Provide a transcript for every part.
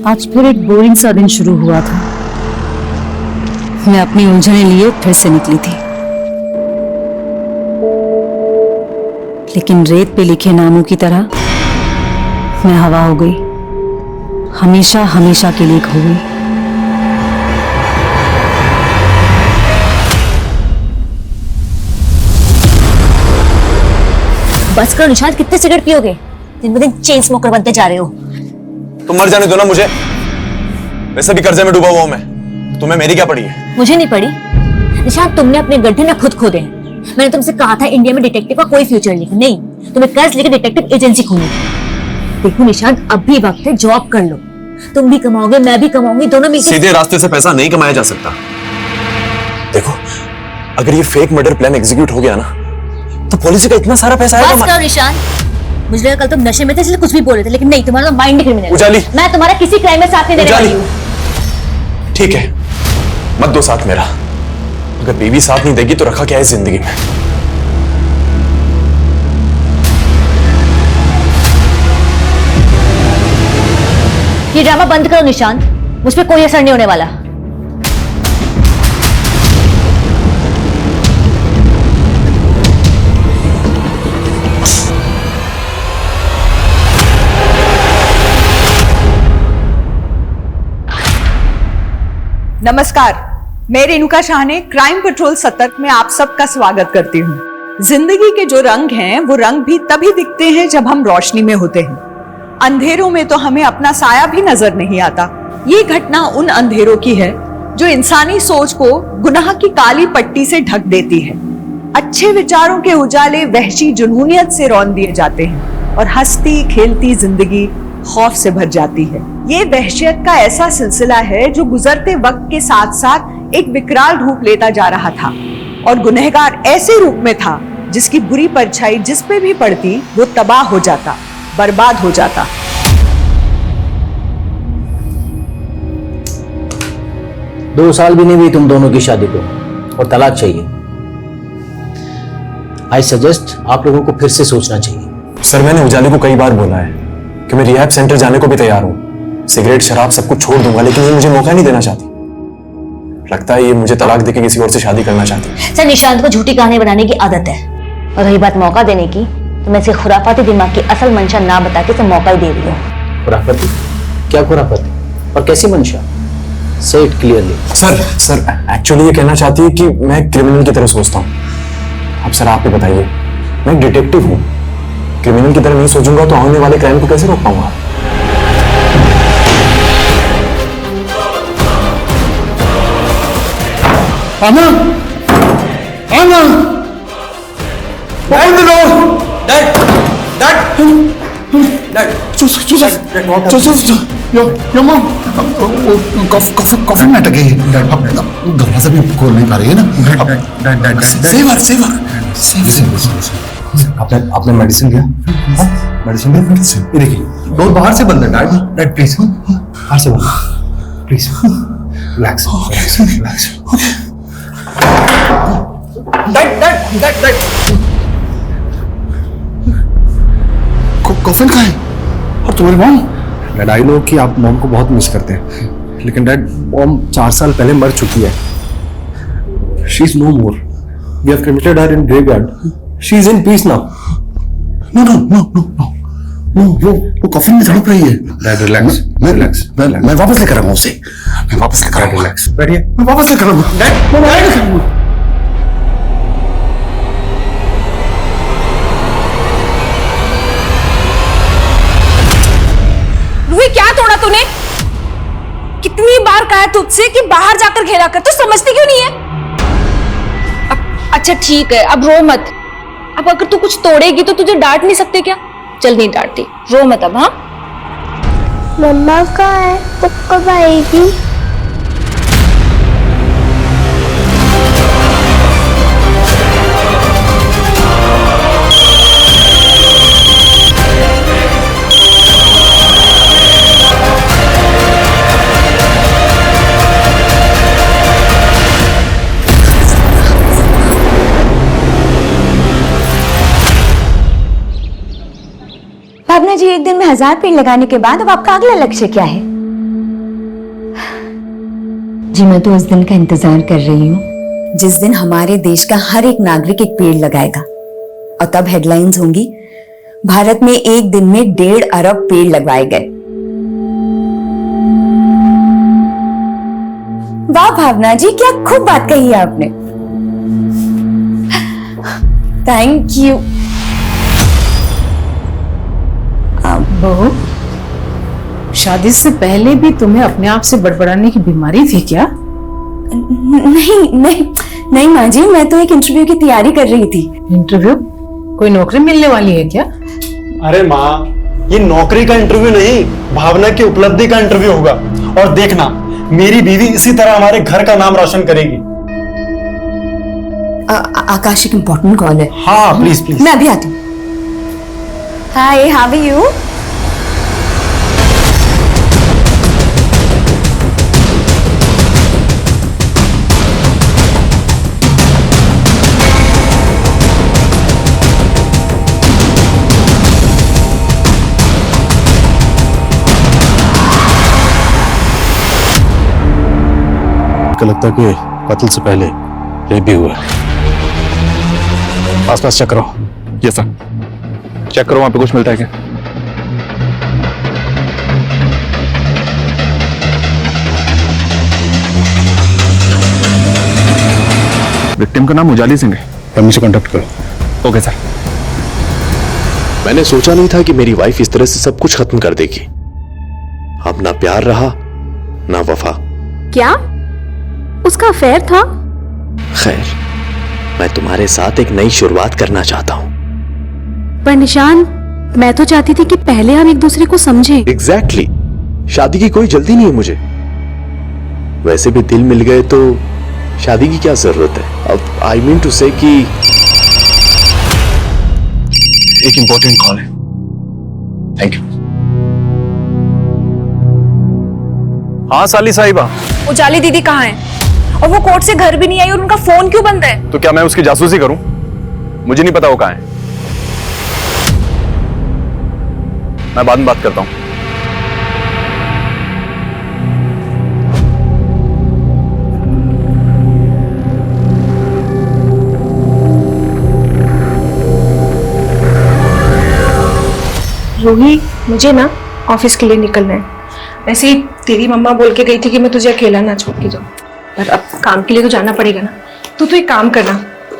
आज फिर एक बोरिंग सा दिन शुरू हुआ था। मैं अपनी उलझने लिए फिर से निकली थी, लेकिन रेत पे लिखे नामों की तरह मैं हवा हो गई, हमेशा हमेशा के लिए खो गई। बस करो निशांत, कितने सिगरेट पियोगे? दिन ब दिन चेन स्मोकर बनते जा रहे हो। तुम मर जाने दो ना मुझे, वैसे भी कर्जे में डूबा हुआ हूं मैं। तुम्हें मेरी क्या पड़ी है? मुझे नहीं पड़ी निशांत, तुमने अपने गड्ढे में खुद खोदे हैं। मैंने तुमसे कहा था इंडिया में डिटेक्टिव का कोई फ्यूचर नहीं, तुम्हें कर्ज लेकर डिटेक्टिव एजेंसी खोलनी थी। देखो निशांत, अब भी वक्त है, जॉब कर लो। तुम भी कमाओगे, मैं भी कमाऊंगी, दोनों मिलकर। सीधे रास्ते से पैसा नहीं कमाया जा सकता। देखो, अगर ये फेक मर्डर प्लान एग्जीक्यूट हो गया ना, तो पॉलिसी का इतना सारा पैसा आएगा। बस करो निशांत, मुझे लगा कल तुम नशे में थे इसलिए कुछ भी बोल रहे थे, लेकिन नहीं, तुम्हारा तो माइंड क्रिमिनल है। उजाली, मैं तुम्हारा किसी क्राइम में साथ नहीं देने वाली हूँ। ठीक है, मत दो साथ मेरा। अगर बीवी साथ नहीं देगी तो रखा क्या है जिंदगी में? ये ड्रामा बंद करो निशांत, मुझ पर कोई असर नहीं होने वाला। नमस्कार, मैं रेणुका शाह ने क्राइम पेट्रोल सतर्क में आप सबका स्वागत करती हूँ। जिंदगी के जो रंग हैं, वो रंग भी तभी दिखते हैं जब हम रोशनी में होते हैं। अंधेरों में तो हमें अपना साया भी नजर नहीं आता। ये घटना उन अंधेरों की है जो इंसानी सोच को गुनाह की काली पट्टी से ढक देती है। अच्छे विचारों के उजाले वहशी जुनूनियत से रौन दिए जाते हैं और हंसती खेलती जिंदगी खौफ से भर जाती है। ये वहशियत का ऐसा सिलसिला है जो गुजरते वक्त के साथ साथ एक विकराल रूप लेता जा रहा था, और गुनहगार ऐसे रूप में था जिसकी बुरी परछाई जिस पे भी पड़ती वो तबाह हो जाता, बर्बाद हो जाता। दो साल भी नहीं हुई तुम दोनों की शादी को और तलाक चाहिए। आई सजेस्ट आप लोगों को फिर से सोचना चाहिए। सर, मैंने उजाली को कई बार बोला है कि मैं रिहैब सेंटर जाने को भी तैयार हूँ। सिगरेट शराब सब कुछ छोड़ दूंगा, लेकिन ये मुझे मौका नहीं देना चाहती। लगता है ये मुझे तलाक देके किसी और से शादी करना चाहती है। सर, निशांत को झूठी कहानी बनाने की आदत है, और रही बात मौका देने की, तो मैं इसे खुराफाती दिमाग की असल मंशा ना बता के इसे मौका ही दे रही हूँ। खुराफाती? क्या खुराफाती और कैसी मंशा? से इट क्लियरली। सर एक्चुअली ये कहना चाहती है कि मैं क्रिमिनल की तरह सोचता हूँ। अब सर आप ही बताइए, मैं एक डिटेक्टिव हूँ, क्रिमिनल की तरह नहीं सोचूंगा तो आने वाले क्राइम को कैसे रोक पाऊंगा? आना, आना, open the door. Dad, Your mom, coffee में अटक गई। अब दरवाजा भी खोल नहीं पा रही है ना। सेवर। आपने मेडिसिन दिया? मेडिसिन ये देखिए, डोर बाहर से बंद है। डैड प्लीज, बाहर से बंद, प्लीज रिलैक्स। डैड कॉफिन कहाँ है? और तुम्हारी मॉम? डैड, आई नो कि आप मॉम को बहुत मिस करते हैं, लेकिन डैड मॉम 4 साल पहले मर चुकी है। She is no more. We have cremated her in graveyard. She is in peace now. No, वो कॉफिन में तड़प रही है। Dad relax. मैं वापस लेकर आऊंगा उसे। रिलैक्स, बैठिए, मैं वापस लेकर आऊंगा। डैड, क्या तोड़ा तूने? कितनी बार कहा तुझसे कि बाहर जाकर खेला कर, तो समझती क्यों नहीं है? अच्छा ठीक है, अब रो मत। अब अगर तू कुछ तोड़ेगी तो तुझे डांट नहीं सकते क्या? चल नहीं डांटती, रो मत अब। हाँ, मम्मा कहाँ है? वो कब आएगी? भावना जी, एक दिन में 1000 पेड़ लगाने के बाद अब आपका अगला लक्ष्य क्या है? जी मैं तो उस दिन का इंतजार कर रही हूँ जिस दिन हमारे देश का हर एक नागरिक एक पेड़ लगाएगा और तब हेडलाइंस होंगी, भारत में एक दिन में 1.5 अरब पेड़ लगवाए गए। वाह भावना जी, क्या खूब बात कही है आपने। Thank you. बहू, शादी से पहले भी तुम्हें अपने आप से बड़बड़ाने की बीमारी थी क्या? नहीं नहीं नहीं माँ जी, मैं तो एक इंटरव्यू की तैयारी कर रही थी। इंटरव्यू? कोई नौकरी मिलने वाली है क्या? अरे माँ, ये नौकरी का इंटरव्यू नहीं, भावना की उपलब्धि का इंटरव्यू होगा। और देखना, मेरी बीवी इसी तरह हमारे घर का नाम रोशन करेगी। आकाश, एक इम्पोर्टेंट कॉल है। हाँ प्लीज प्लीज। मैं अभी आती हूँ। हाय, हाउ आर यू? लगता है कि कत्ल से पहले रेप भी हुआ है। आसपास चेक करो। यस सर, चेक करो वहां पे कुछ मिलता है क्या? विक्टिम का नाम उजाली सिंह है। मम्मी से कांटेक्ट करो। Okay sir. मैंने सोचा नहीं था कि मेरी वाइफ इस तरह से सब कुछ खत्म कर देगी। अब ना प्यार रहा ना वफा। क्या उसका अफेयर था? खैर, मैं तुम्हारे साथ एक नई शुरुआत करना चाहता हूं। पर निशान, मैं तो चाहती थी कि पहले हम एक दूसरे को समझें। एग्जैक्टली, शादी की कोई जल्दी नहीं है मुझे। वैसे भी दिल मिल गए तो शादी की क्या जरूरत है। अब आई मीन टू से कि एक इंपॉर्टेंट कॉल है। Thank you. हाँ साली साहिबा। उजाली दीदी कहाँ है? और वो कोर्ट से घर भी नहीं आई और उनका फोन क्यों बंद है? तो क्या मैं उसकी जासूसी करूं? मुझे नहीं पता वो कहाँ है। मैं बाद में बात करता हूं। रूही, मुझे ना ऑफिस के लिए निकलना है। वैसे ही तेरी मम्मा बोल के गई थी कि मैं तुझे अकेला ना छोड़ के जाऊं, पर अब काम के लिए तो जाना पड़ेगा ना। तो एक काम करना,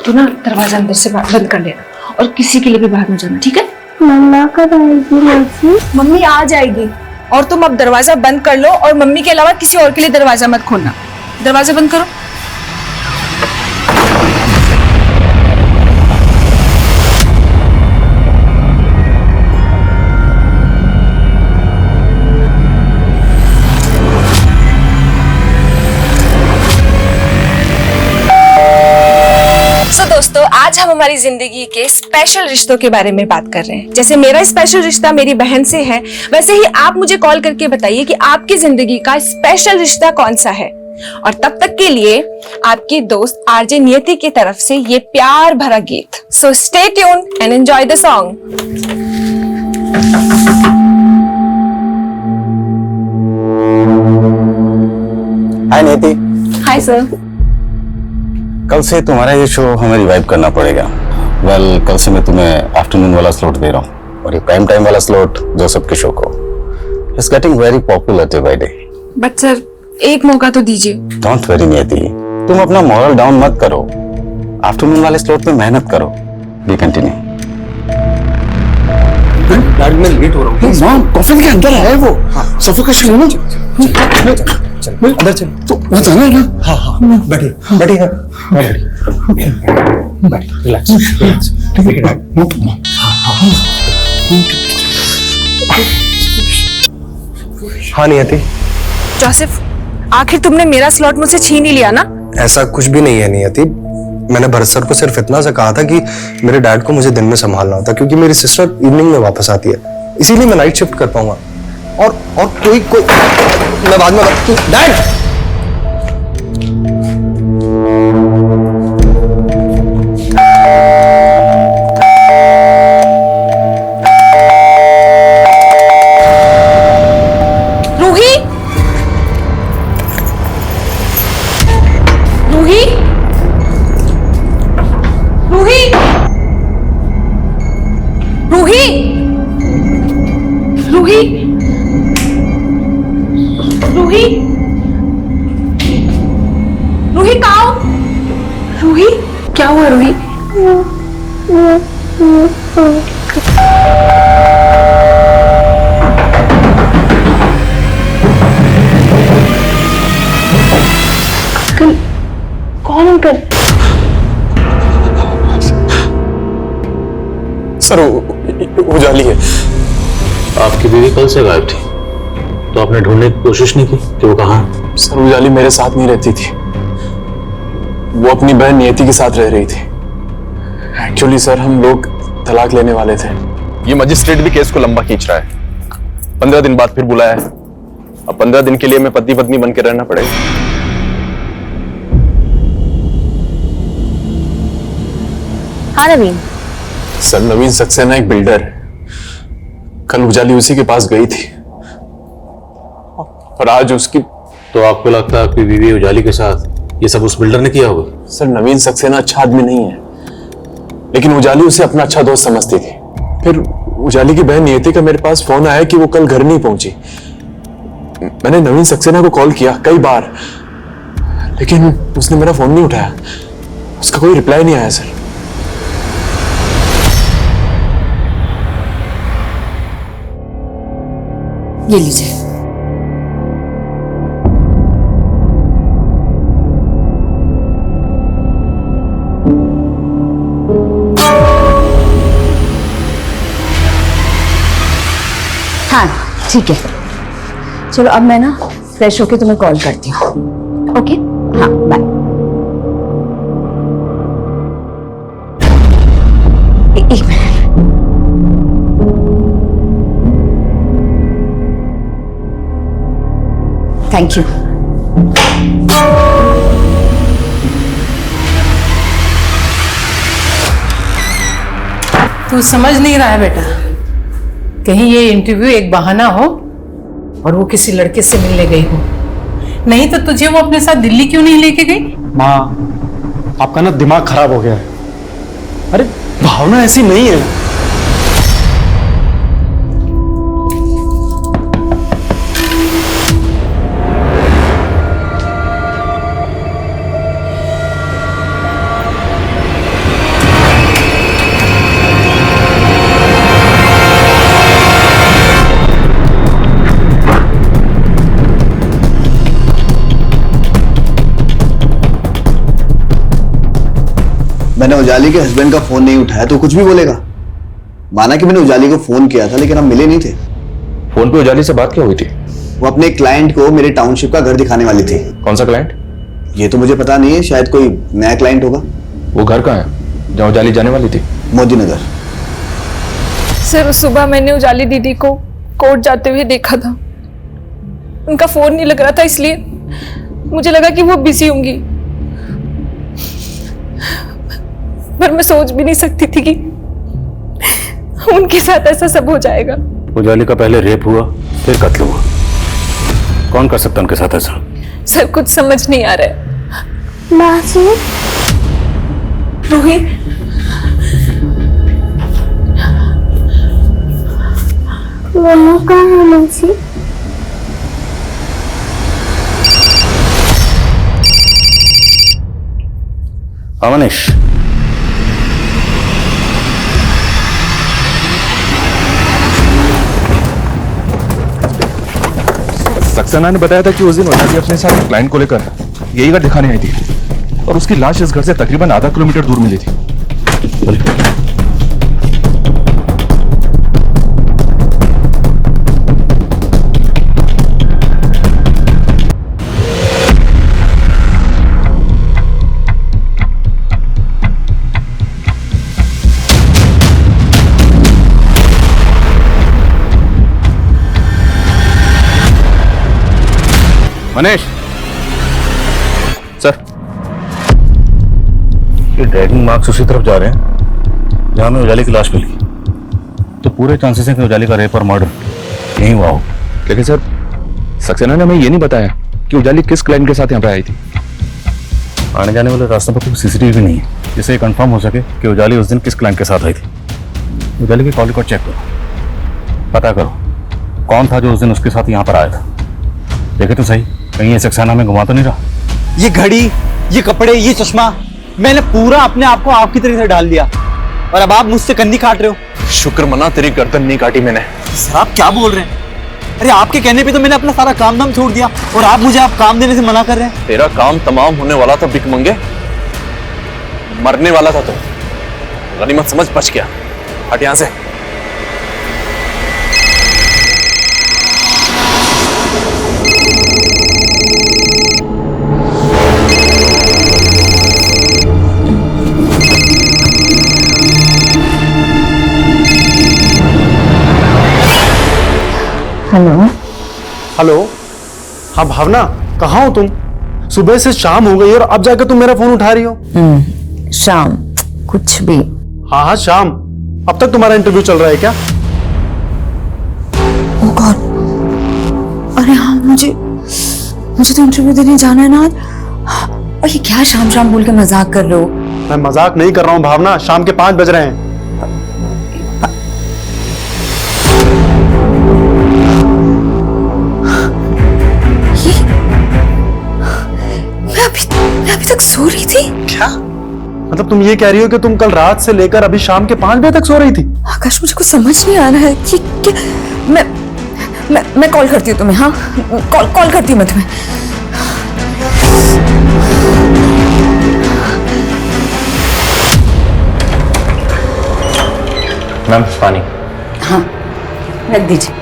तू ना दरवाजा अंदर से बंद कर लेना और किसी के लिए भी बाहर ना जाना, ठीक है? मम्मा कब आएगी मौसी? मम्मी आ जाएगी और तुम अब दरवाजा बंद कर लो और मम्मी के अलावा किसी और के लिए दरवाजा मत खोलना। दरवाजा बंद करो। दोस्तों, आज हम हमारी जिंदगी के स्पेशल रिश्तों के बारे में बात कर रहे हैं। जैसे मेरा स्पेशल रिश्ता मेरी बहन से है, वैसे ही आप मुझे कॉल करके बताइए कि आपकी जिंदगी का स्पेशल रिश्ता कौन सा है। और तब तक के लिए आपकी दोस्त आरजे नियति की तरफ से ये प्यार भरा गीत। So stay tune and enjoy the song. Hi Niyati. Hi sir. कल से तुम्हारा ये शो हमें रिवाइव करना पड़ेगा। वेल, कल से मैं तुम्हें आफ्टरनून वाला स्लॉट दे रहा हूँ और ये प्राइम टाइम वाला स्लॉट जो सबके शो को it's getting very popular day by day. But sir, एक मौका तो दीजिए। डोंट वरी नियति, तुम अपना मॉरल डाउन मत करो। आफ्टरनून वाले स्लॉट में मेहनत करो। We continue. डैड, मैं लेट हो रहा हूँ। मां, कॉफिन के अंदर है वो। सफोकेशन है ना। अंदर चल। तो वहाँ जाना है ना? हाँ हाँ, बैठिए बैठिए। बैठ, रिलैक्स रिलैक्स। ठीक है डैड। हाँ नियति। जोसेफ, आखिर तुमने मेरा स्लॉट मुझसे छीन ही लिया ना? ऐसा कुछ भी नहीं है नियति। मैंने भरत सर को सिर्फ इतना सा कहा था कि मेरे डैड को मुझे दिन में संभालना होता, क्योंकि मेरी सिस्टर इवनिंग में वापस आती है, इसीलिए मैं नाइट शिफ्ट कर पाऊंगा। और कोई मैं बाद में डैड। रूही, रूही कहाँ हो? रूही, क्या हुआ रूही? अंकल, कौन अंकल? सर उजाली है। आपकी बीवी कल से गायब थी, तो आपने ढूंढने की कोशिश नहीं की कि वो कहाँ है? सर उजाली मेरे साथ नहीं रहती थी, वो अपनी बहन नियति के साथ रह रही थी। एक्चुअली सर हम लोग तलाक लेने वाले थे। ये मजिस्ट्रेट भी केस को लंबा खींच रहा है। 15 दिन बाद फिर बुलाया है। अब 15 दिन के लिए मैं पति पत्नी बन के रहना पड़ेगा। हाँ नवीन। सर नवीन सक्सेना एक बिल्डर है। कल उजाली उसी के पास गई थी और आज उसकी। तो आपको लगता है आपकी बीवी उजाली के साथ ये सब उस बिल्डर ने किया होगा? सर नवीन सक्सेना अच्छा आदमी नहीं है, लेकिन उजाली उसे अपना अच्छा दोस्त समझती थी। फिर उजाली की बहन नियति का मेरे पास फोन आया कि वो कल घर नहीं पहुंची। मैंने नवीन सक्सेना को कॉल किया कई बार, लेकिन उसने मेरा फोन नहीं उठाया। उसका कोई रिप्लाई नहीं आया सर। ये लीजिए। हाँ ठीक है, चलो अब मैं ना फ्रेश होके तुम्हें कॉल करती हूँ। ओके हाँ बाय। एक मिनट। Thank you. तू समझ नहीं रहा है बेटा, कहीं ये इंटरव्यू एक बहाना हो और वो किसी लड़के से मिलने गई हो। नहीं तो तुझे वो अपने साथ दिल्ली क्यों नहीं लेके गई? माँ, आपका ना दिमाग खराब हो गया है। अरे भावना ऐसी नहीं है। मैंने उजाली के हस्बैंड का फोन नहीं उठाया तो कुछ भी बोलेगा। माना कि मैंने उजाली को फोन किया था, लेकिन हम मिले नहीं थे। फोन पे उजाली से बात क्या हुई थी? वो अपने क्लाइंट को मेरे टाउनशिप का घर दिखाने वाली थी। कौन सा क्लाइंट? ये तो मुझे पता नहीं है, शायद कोई नया क्लाइंट होगा। वो घर कहाँ है जहाँ उजाली जाने वाली थी? मोदी नगर। सर सुबह मैंने उजाली दीदी को कोर्ट जाते हुए देखा था। उनका फोन नहीं लग रहा था, इसलिए मुझे लगा कि वो बिजी होंगी, पर मैं सोच भी नहीं सकती थी कि उनके साथ ऐसा सब हो जाएगा। उजाली का पहले रेप हुआ, फिर कत्ल हुआ। कौन कर सकता उनके साथ ऐसा? सर कुछ समझ नहीं आ रहा है। मासी, रूही, मम्मा कहाँ है मासी? अमनीश, सक्सेना ने बताया था कि उस दिन उजाली अपने साथ क्लाइंट को लेकर यही घर दिखाने आई थी और उसकी लाश इस घर से तकरीबन आधा किलोमीटर दूर मिली थी। मनीष सर, ये ड्रैगिंग मार्क्स उसी तरफ जा रहे हैं जहां में उजाली की लाश मिली, तो पूरे चांसेस हैं कि उजाली का रेप और मर्डर यहीं हुआ हो। लेकिन सर सक्सेना ने हमें ये नहीं बताया कि उजाली किस क्लाइंट के साथ यहाँ पे आई थी। आने जाने वाले रास्तों पर कोई सीसीटीवी नहीं है जिससे ये कंफर्म हो सके कि उजाली उस दिन किस क्लाइंट के साथ आई थी। उजाली की कॉल रिकॉर्ड चेक करो, पता करो कौन था जो उस दिन उसके साथ यहाँ पर आया था। देखे तो सही, कहीं ये सक्सेना में घुमा तो नहीं रहा। ये घड़ी, ये कपड़े, ये चश्मा, मैंने पूरा अपने आप को आपकी तरह से डाल दिया और अब आप मुझसे कन्नी काट रहे हो। शुक्र मना तेरी गर्दन नहीं काटी मैंने। सर आप क्या बोल रहे हैं? अरे आपके कहने पे तो मैंने अपना सारा काम धाम छोड़ दिया और आप मुझे आप काम देने से मना कर रहे हैं। तेरा काम तमाम होने वाला था भिख मंगे, मरने वाला था तो गनीमत समझ बच गया। हट यहां से। हेलो हेलो, हाँ भावना, कहाँ हो तुम? सुबह से शाम हो गई और अब जाकर तुम मेरा फोन उठा रही हो। शाम कुछ भी। हाँ हाँ शाम। अब तक तुम्हारा इंटरव्यू चल रहा है क्या? ओह गॉड, अरे हाँ, मुझे तो इंटरव्यू देने जाना है ना आज। और ये क्या शाम शाम बोल के मजाक कर रहे हो? मैं मजाक नहीं कर रहा हूँ भावना, शाम के 5 बज रहे हैं। मैं अभी तक सो रही थी। क्या मतलब तुम ये कह रही हो कि तुम कल रात से लेकर अभी शाम के 5 बजे तक सो रही थी? आकाश, मुझे कुछ समझ नहीं आ रहा है कि क्या। मैं कॉल करती हूँ तुम्हें। हाँ, कॉल करती हूँ मैं तुम्हें। मैम पानी। हाँ, रख दीजिए।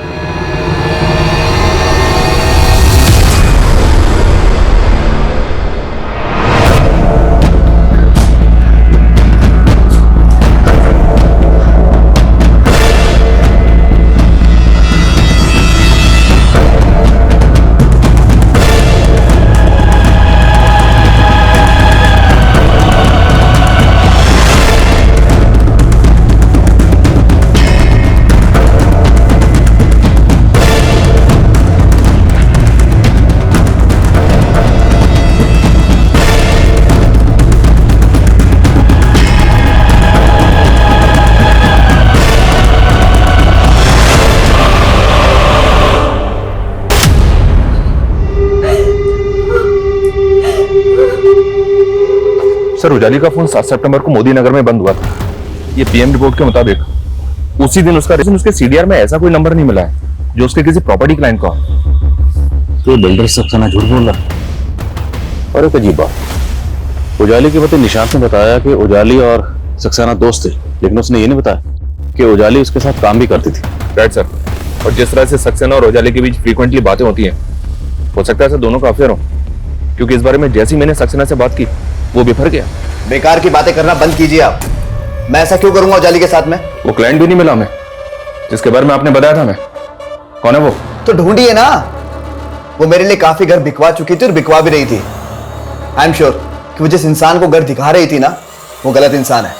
सर, उजाली का फोन 7 सितंबर को मोदी नगर में बंद हुआ था। ये पीएम रिपोर्ट के मुताबिक उसी दिन उसके सीडीआर में ऐसा कोई नंबर नहीं मिला है जो उसके किसी प्रॉपर्टी क्लाइंट का हो। तो बिल्डर सक्सेना झूठ बोल रहा। और एक अजीब बात, उजाली के पति निशांत ने बताया कि उजाली और सक्सेना दोस्त थे, लेकिन उसने ये नहीं बताया कि उजाली उसके साथ काम भी करती थी। Right sir. और जिस तरह से सक्सेना और उजाली के बीच फ्रीक्वेंटली बातें होती हैं, हो सकता है सर दोनों का अफेयर हो, क्योंकि इस बारे में जैसी मैंने सक्सेना से बात की वो बिफर गया। बेकार की बातें करना बंद कीजिए आप। मैं ऐसा क्यों करूंगा उजाली के साथ में? वो क्लाइंट भी नहीं मिला हमें जिसके बारे में आपने बताया था। मैं कौन है वो? तो ढूंढिए ना। वो मेरे लिए काफी घर बिकवा चुकी थी और बिकवा भी रही थी। आई एम श्योर कि वो जिस इंसान को घर दिखा रही थी ना, वो गलत इंसान है।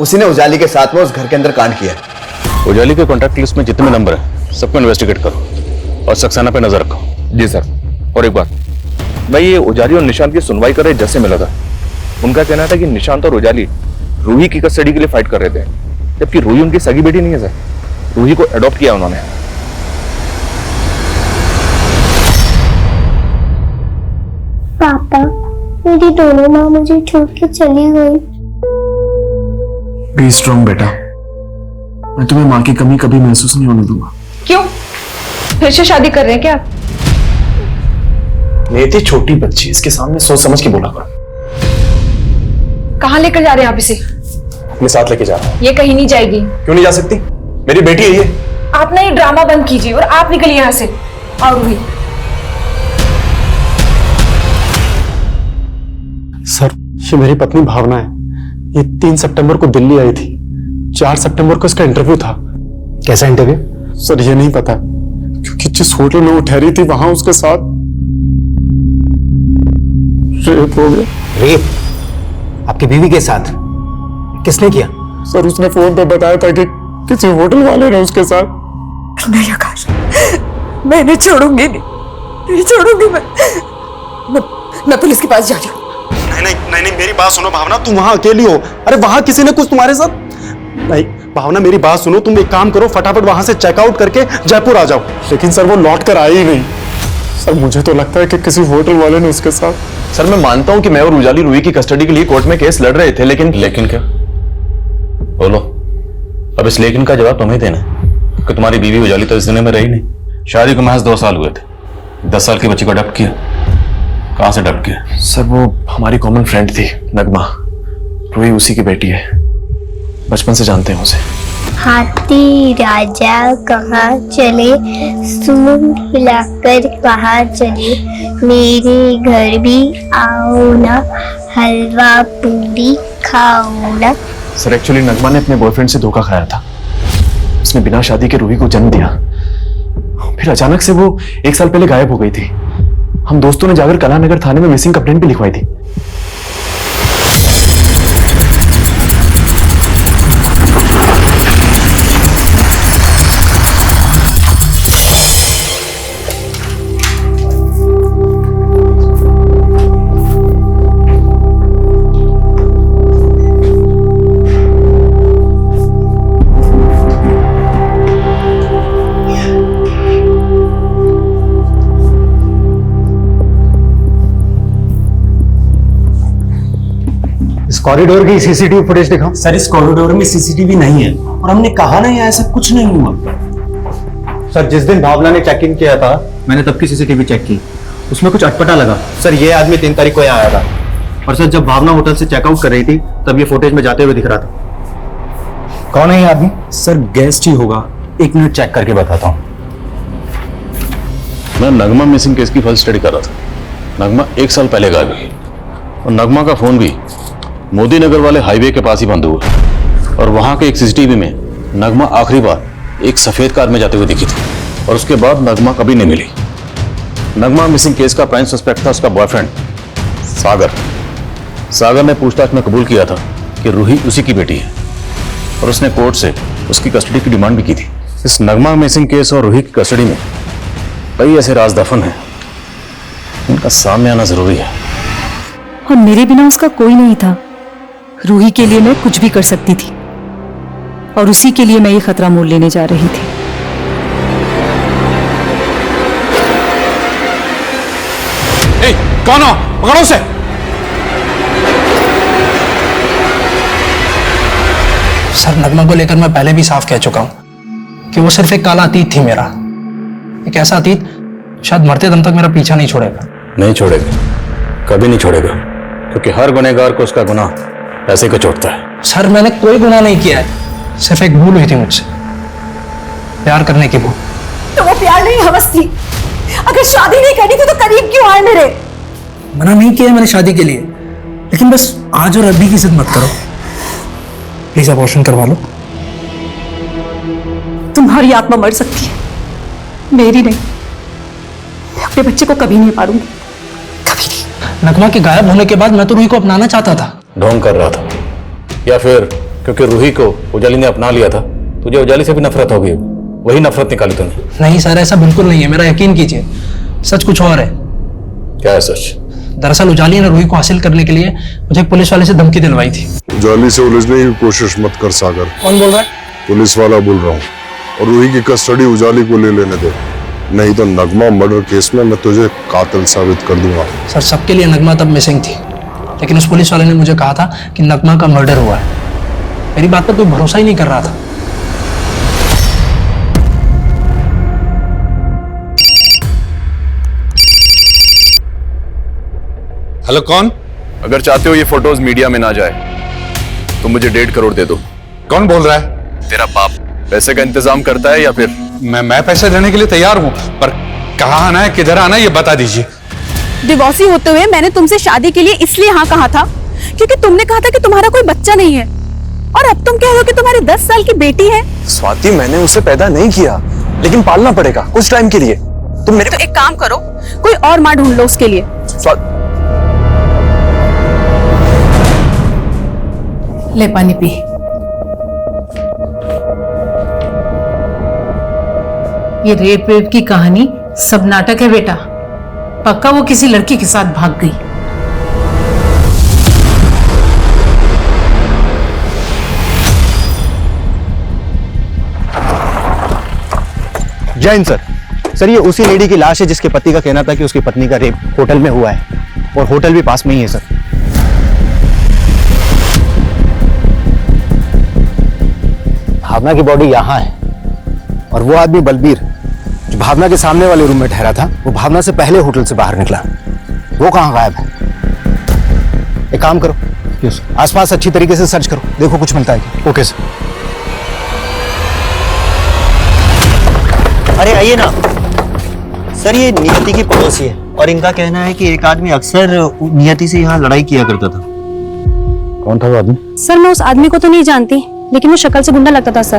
उसी ने उजाली के साथ में उस घर के अंदर कांड किया है। उजाली के कॉन्टैक्ट लिस्ट में जितने नंबर है सबको इन्वेस्टिगेट करो और सक्सेना पे नजर रखो। जी सर। और एक बात, मैं ये उजाली और निशांत की सुनवाई कर रहे जज से मिला था। उनका कहना था कि निशांत और उजाली रूही की कस्टडी के लिए फाइट कर रहे थे, जबकि रूही उनकी सगी बेटी नहीं है सर। रूही को अडॉप्ट किया उन्होंने। पापा, मेरी दोनों माँ मुझे छोड़ के चली गई। बी स्ट्रॉन्ग बेटा, मैं तुम्हें माँ की कमी कभी महसूस नहीं होने दूंगा। क्यों? फिर से शादी कर रहे हैं क्या? नियति छोटी बच्ची, इसके सामने सोच समझ के बोला करो। कहाँ लेकर जा रहे हैं आप इसे? अपने साथ लेके जा रहा हूँ। ये कहीं नहीं जाएगी। क्यों नहीं जा सकती? मेरी बेटी है ये। आप ना ये ड्रामा बंद कीजिए और आप निकलिए यहाँ से। और भी सर, ये मेरी पत्नी भावना है। ये 3 सितंबर को दिल्ली आई थी। 4 सितंबर को इसका इंटरव्यू था। कैसा इंटरव्यू? सर ये नहीं पता, क्योंकि जिस होटल में वो ठहरी थी वहां उसके साथ रेप हो गया। रेप? आपकी बीवी के साथ? किसने किया? सर उसने फोन पे बताया था कि किसी होटल वाले ने उसके साथ। नहीं आकाश, मैं नहीं छोड़ूंगी, नहीं छोड़ूंगी मैं पुलिस के पास जा रही हूँ। नहीं, मेरी बात सुनो भावना, तुम वहां अकेली हो। अरे वहां किसी ने कुछ तुम्हारे साथ नहीं। भावना मेरी बात सुनो, तुम एक काम करो, फटाफट वहां से चेकआउट करके जयपुर आ जाओ। लेकिन सर वो लौट कर आई ही नहीं। सर मुझे तो लगता है कि किसी होटल वाले ने उसके साथ। सर मैं मानता हूं कि मैं और उजाली रूही की कस्टडी के लिए कोर्ट में केस लड़ रहे थे, लेकिन क्या बोलो। अब इस लेकिन का जवाब तुम्हें देना है कि तुम्हारी बीवी उजाली तो इस दुनिया में रही नहीं। शादी को महज 2 साल हुए थे, 10 साल के बच्चे को अडॉप्ट किया। कहां से अडॉप्ट किया? सर वो हमारी कॉमन फ्रेंड थी नगमा, रूही उसी की बेटी है, बचपन से जानते हैं उसे। हाथी राजा कहाँ चले, सूंड हिलाकर कहाँ चले, मेरे घर भी आओ ना, हलवा पूरी खाओ ना। सर एक्चुअली नगमा ने अपने बॉयफ्रेंड से धोखा खाया था। उसने बिना शादी के रूही को जन्म दिया, फिर अचानक से वो 1 साल पहले गायब हो गई थी। हम दोस्तों ने जाकर कलानगर थाने में मिसिंग कंप्लेंट भी लिखवाई थी। कॉरिडोर की सीसीटीवी फुटेज दिखाओ। सर इस कॉरिडोर में सीसीटीवी नहीं है और हमने कहा ना ऐसा कुछ नहीं हुआ। सर जिस दिन भावना ने चेक इन किया था मैंने तब की सीसीटीवी चेक की, उसमें कुछ अटपटा लगा। सर ये आदमी 3 तारीख को यहाँ आया था और सर जब भावना होटल से चेकआउट कर रही थी तब ये फुटेज में जाते हुए दिख रहा था। कौन है ये आदमी? सर गेस्ट ही होगा, 1 मिनट चेक करके बताता हूँ। मैं नगमा मिसिंग केस की फाइल स्टडी कर रहा था। नगमा 1 साल पहले गायब हुई और नगमा का फोन भी मोदी नगर वाले हाईवे के पास ही बंद हुआ और वहां के एक सीसीटीवी में नगमा आखिरी बार एक सफेद कार में जाते हुए दिखी थी और उसके बाद नगमा कभी नहीं मिली। नगमा मिसिंग केस का प्राइम सस्पेक्ट था उसका बॉयफ्रेंड सागर। सागर ने पूछताछ में कबूल किया था कि रूही उसी की बेटी है और उसने कोर्ट से उसकी कस्टडी की डिमांड भी की थी। इस नगमा मिसिंग केस और रूही की कस्टडी में कई ऐसे राज दफन हैं, इनका सामने आना जरूरी है। और मेरे बिना उसका कोई नहीं था। रूही के लिए मैं कुछ भी कर सकती थी और उसी के लिए मैं ये खतरा मोल लेने जा रही थी। ए, कौन हो? पकड़ो उसे। सर नगमा को लेकर मैं पहले भी साफ कह चुका हूं कि वो सिर्फ एक काला अतीत थी मेरा, एक ऐसा अतीत शायद मरते दम तक मेरा पीछा नहीं छोड़ेगा। नहीं छोड़ेगा, कभी नहीं छोड़ेगा, क्योंकि हर गुनहगार को उसका गुनाह ऐसे को चोटता है। सर मैंने कोई गुनाह नहीं किया है, सिर्फ एक भूल हुई थी मुझसे, प्यार करने की भूल। तो वो प्यार नहीं हवस थी। अगर शादी नहीं करनी थी तो करीब क्यों आए मेरे? मना नहीं किया मैंने शादी के लिए, लेकिन बस आज और अभी की जिद मत करो। प्लीज अबॉर्शन करवा लो। तुम्हारी आत्मा मर सकती है, मेरी नहीं। मैं अपने बच्चे को कभी नहीं पालूंगी, कभी नहीं। नगमा के गायब होने के बाद मैं तो रूही को अपनाना चाहता था। ढोंग कर रहा था, या फिर क्योंकि रूही को उजाली ने अपना लिया था, तुझे उजाली से भी नफरत होगी, वही नफरत निकाली तूने। नहीं सर ऐसा बिल्कुल नहीं है, मेरा यकीन कीजिए, सच कुछ और है। क्या है सच? दरअसल उजाली ने रूही को हासिल करने के लिए मुझे पुलिस वाले से धमकी दिलवाई थी। उजाली से उलझने की कोशिश मत कर सागर। कौन बोल रहा है? पुलिस वाला बोल रहा हूँ, और रूही की कस्टडी उजाली को ले लेने दे, नहीं तो नगमा मर्डर केस में मैं तुझे कातिल साबित कर दूंगा। सर सबके लिए नगमा तब मिसिंग थी, लेकिन उस पुलिस वाले ने मुझे कहा था कि नगमा का मर्डर हुआ है। मेरी बात पर कोई भरोसा ही नहीं कर रहा था। हेलो कौन? अगर चाहते हो ये फोटोज मीडिया में ना जाए तो मुझे 1.5 करोड़ दे दो। कौन बोल रहा है? तेरा बाप पैसे का इंतजाम करता है या फिर? मैं पैसे देने के लिए तैयार हूं, पर कहाँ आना है, किधर आना है, ये बता दीजिए। डिवोर्सी होते हुए मैंने तुमसे शादी के लिए इसलिए हाँ कहा था क्योंकि तुमने कहा था कि तुम्हारा कोई बच्चा नहीं है, और अब तुम कह रहे हो कि तुम्हारी 10 साल की बेटी है। स्वाति मैंने उसे पैदा नहीं किया, लेकिन पालना पड़ेगा कुछ टाइम के लिए। तुम मेरे तो एक काम करो, कोई और माँ ढूंढ लो उसके लिए। ले पानी पी। ये रेप की कहानी सब नाटक है बेटा, पक्का वो किसी लड़की के साथ भाग गई। जय हिंद सर। सर ये उसी लेडी की लाश है जिसके पति का कहना था कि उसकी पत्नी का रेप होटल में हुआ है, और होटल भी पास में ही है सर। भावना की बॉडी यहाँ है, और वो आदमी बलबीर जो भावना के सामने वाले रूम में ठहरा था, वो भावना से पहले होटल से बाहर निकला। वो कहाँ गायब है? एक काम करो, आसपास अच्छी तरीके से सर्च करो, देखो कुछ मिलता है। Okay sir. अरे आइए ना सर, ये नियति की पड़ोसी है और इनका कहना है कि एक आदमी अक्सर नियति से यहाँ लड़ाई किया करता था। कौन था वो आदमी? सर मैं उस आदमी को तो नहीं जानती, लेकिन वो शक्ल से गुंडा लगता था सर।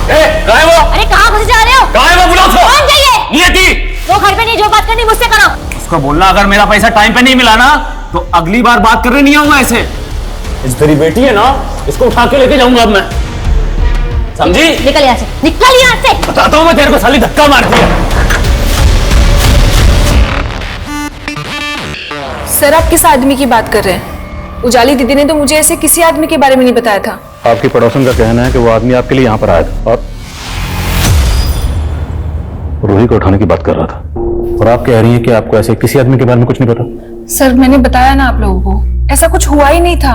अरे कहाँ घुस जा रहे हो? बुलाओ तो। कौन चाहिए? नियति। वो घर पे नहीं, जो बात करनी मुझसे करो। उसको बोलना अगर मेरा पैसा टाइम पे नहीं मिला ना तो अगली बार बात करने नहीं आऊंगा ऐसे। इस तेरी बेटी है ना, इसको उठा के लेके जाऊंगा अब मैं, समझी? निकल यहाँ से, निकल यहाँ से। बताता हूँ मैं तेरे को, साली धक्का मारती है। सर आप किस आदमी की बात कर रहे हैं? उजाली दीदी ने तो मुझे ऐसे किसी आदमी के बारे में नहीं बताया था। आपकी पड़ोसन का कहना है कि वो आदमी आपके लिए यहाँ पर आया था और रूही को उठाने की बात कर रहा था, और आप कह रही हैं कि आपको ऐसे किसी आदमी के बारे में कुछ नहीं पता। सर मैंने बताया ना आप लोगों को, ऐसा कुछ हुआ ही नहीं था।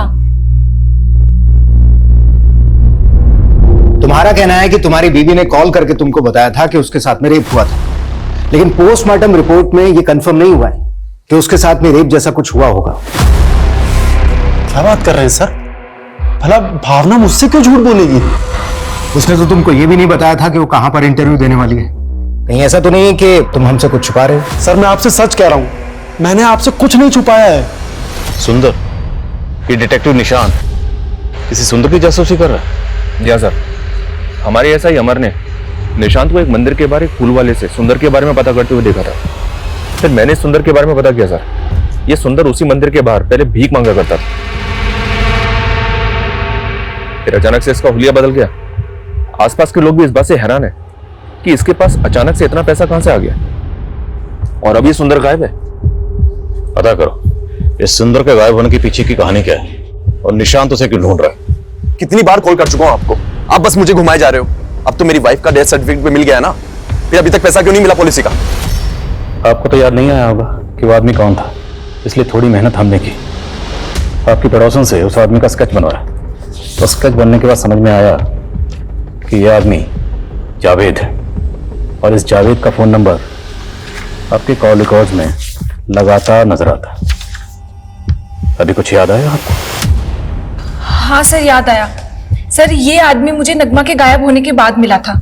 तुम्हारा कहना है कि तुम्हारी बीवी ने कॉल करके तुमको बताया था कि उसके साथ में रेप हुआ था, लेकिन पोस्टमार्टम रिपोर्ट में ये कंफर्म नहीं हुआ है कि उसके साथ में रेप जैसा कुछ हुआ होगा। क्या बात कर रहे हैं सर? भला भावना मुझसे क्यों झूठ बोलेगी? उसने तो तुमको ये भी नहीं बताया था कि वो कहां पर इंटरव्यू देने वाली है। कहीं ऐसा तो नहीं है कि तुम हमसे कुछ छुपा रहे हो? सर मैं आपसे सच कह रहा हूं, मैंने आपसे कुछ नहीं छुपाया है। सुंदर, ये डिटेक्टिव निशांत किसी सुंदर की जासूसी कर रहा है? जी सर, हमारे ऐसा ही अमर ने निशांत को एक मंदिर के बाहर एक फूल वाले से सुंदर के बारे में पता करते हुए देखा था। फिर मैंने सुंदर के बारे में पता किया सर, ये सुंदर उसी मंदिर के बाहर पहले भीख मांगा करता था। फिर अचानक से इसका हुलिया बदल गया। आसपास के लोग भी इस बात से हैरान है कि इसके पास अचानक से इतना पैसा कहां से आ गया, और अब ये सुंदर गायब है। पता करो इस सुंदर के गायब होने के पीछे की कहानी क्या है, और निशांत उसे क्यों ढूंढ रहा है। कितनी बार कॉल कर चुका हूं आपको, आप बस मुझे घुमाए जा रहे हो। अब तो मेरी वाइफ का डेथ सर्टिफिकेट भी मिल गया है ना, फिर अभी तक पैसा क्यों नहीं मिला पॉलिसी का? आपको तो याद नहीं आया होगा कि वो आदमी कौन था, इसलिए थोड़ी मेहनत हमने की। आपकी पड़ोसन से उस आदमी का स्केच बनवाया, तो स्केच बनने के बाद समझ में आया कि यह आदमी जावेद है, और इस जावेद का फोन नंबर आपके कॉल रिकॉर्ड्स में लगातार नजर आता है। अभी कुछ याद आया आपको? हाँ सर याद आया। सर ये आदमी मुझे नगमा के गायब होने के बाद मिला था,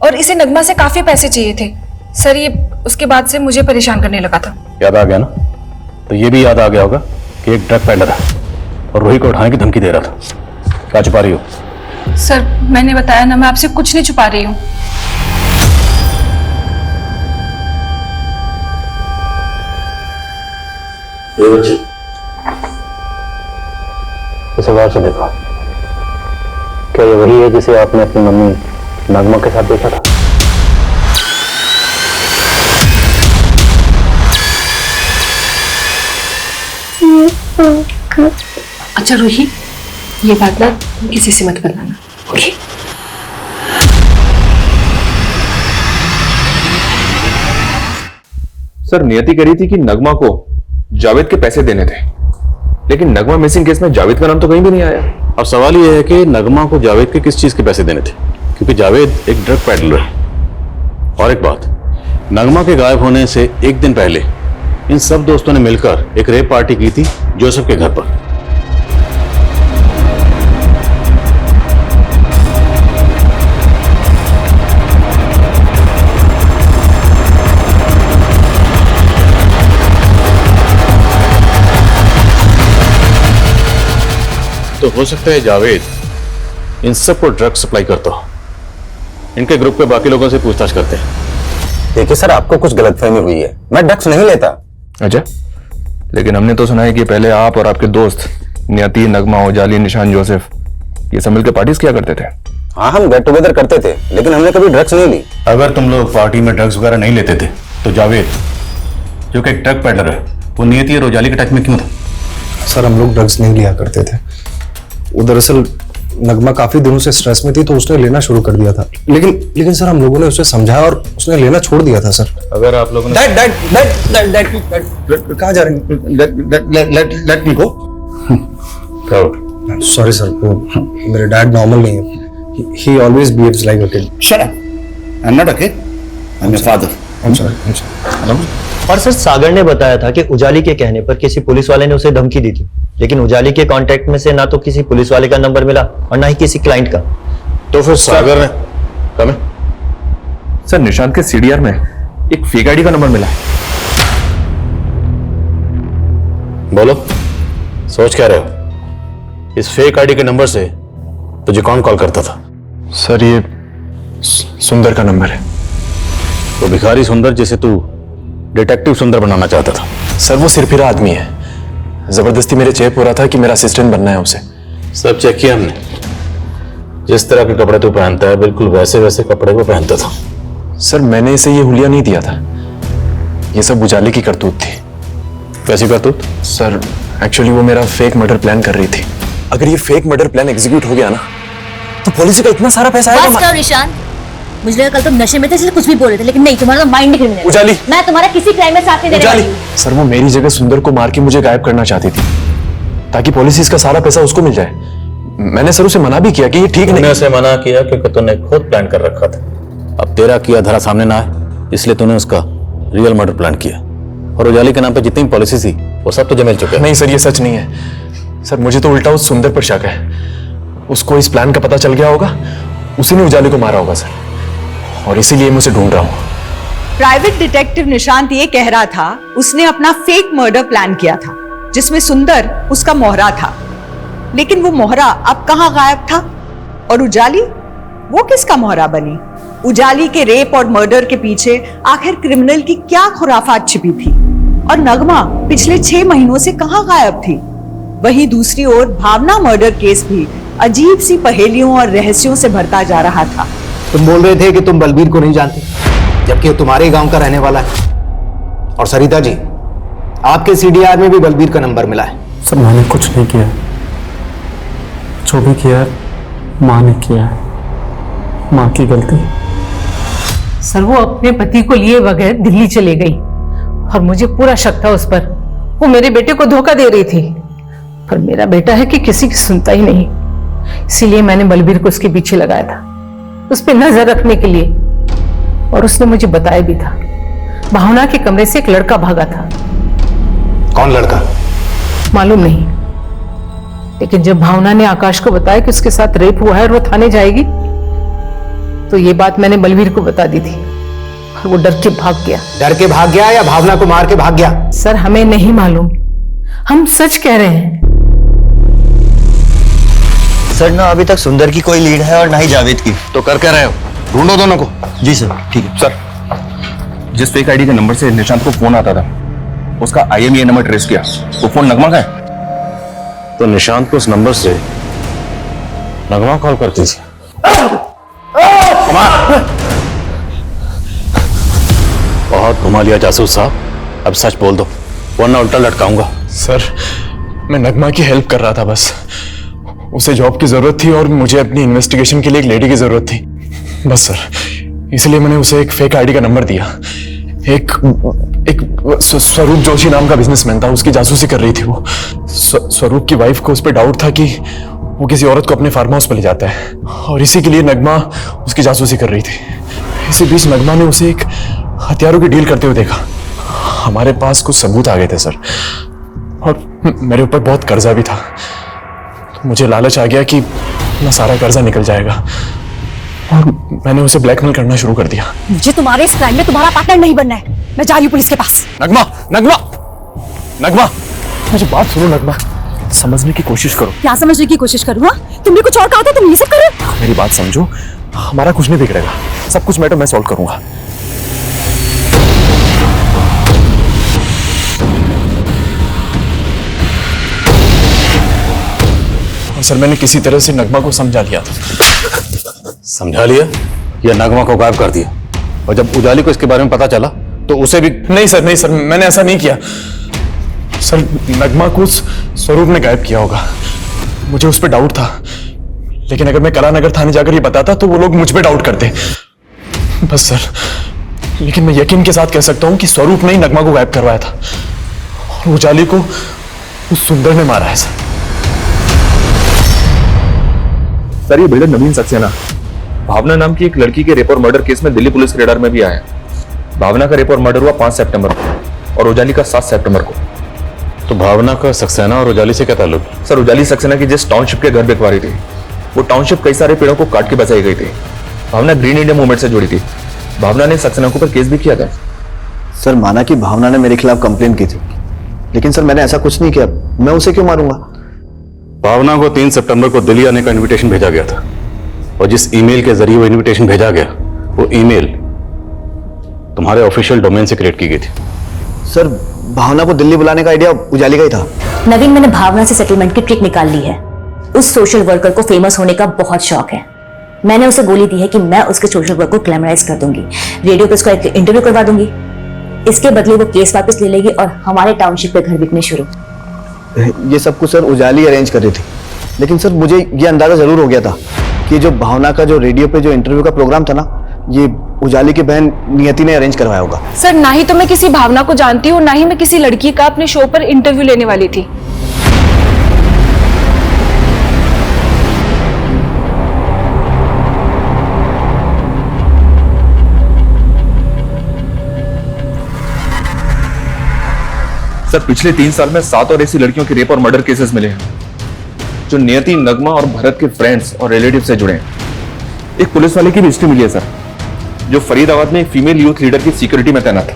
और इसे नगमा से काफी पैसे चाहिए थे। सर ये उसके बाद से मुझे परेशान करने लगा था। याद आ गया ना? तो ये भी याद आ गया होगा कि एक ड्रग पेडलर है और रूही को उठाने की धमकी दे रहा था। क्या छुपा रही हो? सर मैंने बताया ना, मैं आपसे कुछ नहीं छुपा रही हूँ। इसे गौर से देखो, क्या ये वही है जिसे आपने अपनी मम्मी नगमा के साथ देखा था? अच्छा रूही, ये बात ना तुम किसी से मत करना, ओके? सर नियति कह रही थी कि नगमा को जावेद के पैसे देने थे, लेकिन नगमा मिसिंग केस में जावेद का नाम तो कहीं भी नहीं आया। अब सवाल यह है कि नगमा को जावेद के किस चीज के पैसे देने थे, क्योंकि जावेद एक ड्रग पेडलर है। और एक बात, नगमा के गायब होने से एक दिन पहले इन सब दोस्तों ने मिलकर एक रेप पार्टी की थी जोसेफ के घर पर। तो हो सकता है जावेद इन सबको ड्रग सप्लाई करता हो। इनके ग्रुप के बाकी लोगों से पूछताछ करते हैं। देखिए सर, आपको कुछ गलतफहमी हुई है, मैं ड्रग्स नहीं लेता। अच्छा, लेकिन हमने तो सुना है कि पहले आप और आपके दोस्त नियति, नगमा, उजाली, निशान, जोसेफ ये सब मिलकर पार्टीज किया करते थे। हाँ, हम गेट टुगेदर करते थे, लेकिन हमने कभी ड्रग्स नहीं ली। अगर तुम लोग पार्टी में ड्रग्स वगैरह नहीं लेते थे तो जावेद, जो कि एक ड्रग पेडलर है, वो नियति और उजाली के टच में क्यों था? सर हम लोग ड्रग्स नहीं लिया करते थे। वो दरअसल नगमा काफी दिनों से स्ट्रेस में थी तो उसने लेना शुरू कर दिया था, लेकिन सर हम लोगों ने उसे समझाया और उसने लेना छोड़ दिया था सर। अगर आप लोगों ने कहाँ जा रहे हैं? लेट मी गो। सॉरी सर, मेरे डैड नॉर्मल नहीं है। He always behaves like a kid. Shut up. I'm not a kid. I'm your father. I'm sorry. और सर सागर ने बताया था कि उजाली के कहने पर किसी पुलिस वाले ने उसे धमकी दी थी, लेकिन उजाली के कांटेक्ट में से ना तो किसी पुलिस वाले का नंबर मिला और ना ही किसी क्लाइंट का। तो फिर सागर ने कम है? सर निशांत के सीडीआर में एक फेक आईडी का नंबर मिला है। बोलो, सोच क्या रहे हो? इस फेक आईडी के नंबर से तुझे कौन कॉल करता था? सर ये सुंदर का नंबर है। तो भिखारी सुंदर जिसे तू डिटेक्टिव सुंदर बनाना चाहता था? सर वो सिरफिरा आदमी है, जबरदस्ती मेरे चेप हो रहा था कि मेरा असिस्टेंट बनना है उसे। सब चेक किया हमने। जिस तरह के कपड़े तू पहनता है बिल्कुल वैसे वैसे कपड़े वो पहनता था। सर मैंने इसे ये हुलिया नहीं दिया था, ये सब उजाले की करतूत थी। कैसी करतूत? सर एक्चुअली वो मेरा फेक मर्डर प्लान कर रही थी। अगर ये फेक मर्डर प्लान एग्जीक्यूट हो गया ना तो पॉलिसी का इतना सारा पैसा आएगा। बस करो निशांत, मुझे लगा कल तुम नशे में थे इसलिए कुछ भी बोल रहे थे, लेकिन नहीं, तुम्हारा तो माइंड क्रिमिनल है। उजाली, मैं तुम्हारा किसी क्राइम में साथ नहीं देने वाली हूँ। सर वो मेरी जगह सुंदर को मार के मुझे गायब करना चाहती थी ताकि पॉलिसीज का सारा पैसा उसको मिल जाए। मैंने सर उसे मना भी किया कि ये ठीक नहीं। उसे मना किया क्योंकि तूने खुद प्लान कर रखा था। अब तेरा किया धरा सामने ना आए इसलिए तूने उसका रियल मर्डर प्लान किया, और उजाली के नाम पे जितनी पॉलिसी थी वो सब तुझे मिल चुके हैं। नहीं सर ये सच नहीं है। सर मुझे तो उल्टा उस सुंदर पर शक है। उसको इस प्लान का पता चल गया होगा, उसी ने उजाले को मारा होगा सर, और इसीलिए मैं उसे ढूंढ रहा हूं। प्राइवेट डिटेक्टिव निशांत ये कह रहा था उसने अपना फेक मर्डर प्लान किया था जिसमें सुंदर उसका मोहरा था, लेकिन वो मोहरा अब कहां गायब था? और उजाली, वो किसका मोहरा बनी? उजाली के रेप और मर्डर के पीछे आखिर क्रिमिनल की क्या खुराफात छिपी थी? और नगमा पिछले 6 महीनों से कहां गायब थी? वहीं दूसरी ओर भावना मर्डर केस भी अजीब सी पहेलियों और रहस्यों से भरता जा रहा था। तुम बोल रहे थे कि तुम बलबीर को नहीं जानते, जबकि वो तुम्हारे गांव का रहने वाला है। और सरिता जी, आपके सीडीआर में भी बलबीर का नंबर मिला है। सर मैंने कुछ नहीं किया, जो भी किया है माँ ने किया है, माँ की गलती। सर वो अपने पति को लिए बगैर दिल्ली चली गई और मुझे पूरा शक था उस पर। वो मेरे बेटे को धोखा दे रही थी, पर मेरा बेटा है कि किसी की सुनता ही नहीं, इसीलिए मैंने बलबीर को उसके पीछे लगाया था, उस पर नजर रखने के लिए। और उसने मुझे बताया भी था, भावना के कमरे से एक लड़का भागा था। कौन लड़का? मालूम नहीं, लेकिन जब भावना ने आकाश को बताया कि उसके साथ रेप हुआ है और वो थाने जाएगी, तो ये बात मैंने बलबीर को बता दी थी और वो डर के भाग गया। डर के भाग गया या भावना को मार के भाग गया? सर हमें नहीं मालूम, हम सच कह रहे हैं। सर ना अभी तक सुंदर की कोई लीड है और ना ही जावेद की। तो कर क्या रहे हो? ढूंढो दोनों को। जी सर, ठीक है। सर जिस फेक आईडी के नंबर से निशांत को फोन आता था उसका IMEI नंबर ट्रेस किया, वो फोन नगमा का है। तो निशांत को उस नंबर से नगमा कॉल करती थी। बहुत घुमा लिया जासूस साहब, अब सच बोल दो वरना उल्टा लटकाऊंगा। सर मैं नगमा की हेल्प कर रहा था बस। उसे जॉब की जरूरत थी और मुझे अपनी इन्वेस्टिगेशन के लिए एक लेडी की जरूरत थी बस सर, इसलिए मैंने उसे एक फेक आईडी का नंबर दिया। एक स्वरूप जोशी नाम का बिजनेसमैन था, उसकी जासूसी कर रही थी वो। स्वरूप की वाइफ को उस पर डाउट था कि वो किसी औरत को अपने फार्म हाउस पर ले जाता है, और इसी के लिए नगमा उसकी जासूसी कर रही थी। इसी बीच नगमा ने उसे एक हथियारों की डील करते हुए देखा। हमारे पास कुछ सबूत आ गए थे सर, और मेरे ऊपर बहुत कर्जा भी था। तो मुझे लालच आ गया कि ना सारा कर्जा निकल जाएगा, और मैंने उसे ब्लैकमेल करना शुरू कर दिया। मुझे तुम्हारे इस क्राइम में तुम्हारा पार्टनर नहीं बनना है, मैं जा रही हूँ पुलिस के पास। नगमा, नगमा, नगमा, मुझे बात सुनो नगमा, समझने की कोशिश करो। क्या समझने की कोशिश करूँ? तुमने कुछ और कहा था, तुम ये सब कर रहे हो? मेरी बात समझो, हमारा कुछ नहीं बिगड़ेगा, सब कुछ मैटर मैं सॉल्व करूंगा। सर मैंने किसी तरह से नगमा को समझा लिया था। समझा लिया या नगमा को गायब कर दिया? और जब उजाली को इसके बारे में पता चला तो उसे भी? नहीं सर, मैंने ऐसा नहीं किया सर। नगमा को स्वरूप ने गायब किया होगा, मुझे उस पर डाउट था, लेकिन अगर मैं कलानगर थाने जाकर ये बताता तो वो लोग मुझ पे डाउट करते। बस सर, लेकिन मैं यकीन के साथ कह सकता हूं कि स्वरूप ने ही नगमा को गायब करवाया था और उजाली को उस सुंदर ने मारा है सर ये बिल्डर नवीन सक्सेना भावना नाम की एक लड़की के रेप और मर्डर केस में दिल्ली पुलिस के रेडार में भी आया है। भावना का रेप और मर्डर हुआ 5 सितंबर को और उजाली का 7 सितंबर को। तो भावना का सक्सेना और उजाली से क्या ताल्लुक? सर उजाली सक्सेना की जिस टाउनशिप के घर बिकवा रही थी वो टाउनशिप कई सारे पेड़ों को काट के बचाई गई थी। भावना ग्रीन इंडिया मूवमेंट से जुड़ी थी। भावना ने सक्सेना के ऊपर केस भी किया था। सर माना कि भावना ने मेरे खिलाफ कंप्लेन की थी, लेकिन सर मैंने ऐसा कुछ नहीं किया। मैं उसे क्यों मारूंगा? भावना को 3 सितंबर को दिल्ली आने का इनविटेशन भेजा गया था और जिस ईमेल के जरिए वो इनविटेशन भेजा गया वो ईमेल तुम्हारे ऑफिशियल डोमेन से क्रिएट की गई थी। सर भावना को दिल्ली बुलाने का आइडिया उजाली का ही था। नवीन, मैंने भावना से सेटलमेंट की ट्रिक निकाल ली है। उस सोशल वर्कर को फेमस होने का बहुत शौक है। मैंने उसे गोली दी है कि मैं उसके सोशल वर्क को ग्लैमराइज कर दूंगी, रेडियो पे उसका एक इंटरव्यू करवा दूंगी। इसके बदले वो केस वापस ले लेगी और हमारे टाउनशिप पे घर बिकने शुरू। ये सब कुछ सर उजाली अरेंज कर रही थी, लेकिन सर मुझे ये अंदाजा जरूर हो गया था कि जो भावना का जो रेडियो पे जो इंटरव्यू का प्रोग्राम था ना, ये उजाली की बहन नियति ने अरेंज करवाया होगा। सर ना ही तो मैं किसी भावना को जानती हूँ, ना ही मैं किसी लड़की का अपने शो पर इंटरव्यू लेने वाली थी। सर पिछले 3 साल में 7 और ऐसी लड़कियों के रेप और मर्डर केसेस मिले हैं जो नियति, नगमा और भरत के फ्रेंड्स और रिलेटिव से जुड़े हैं। एक पुलिस वाले की भी हिस्ट्री मिली है सर, जो फरीदाबाद में एक फीमेल यूथ लीडर की सिक्योरिटी में तैनात है।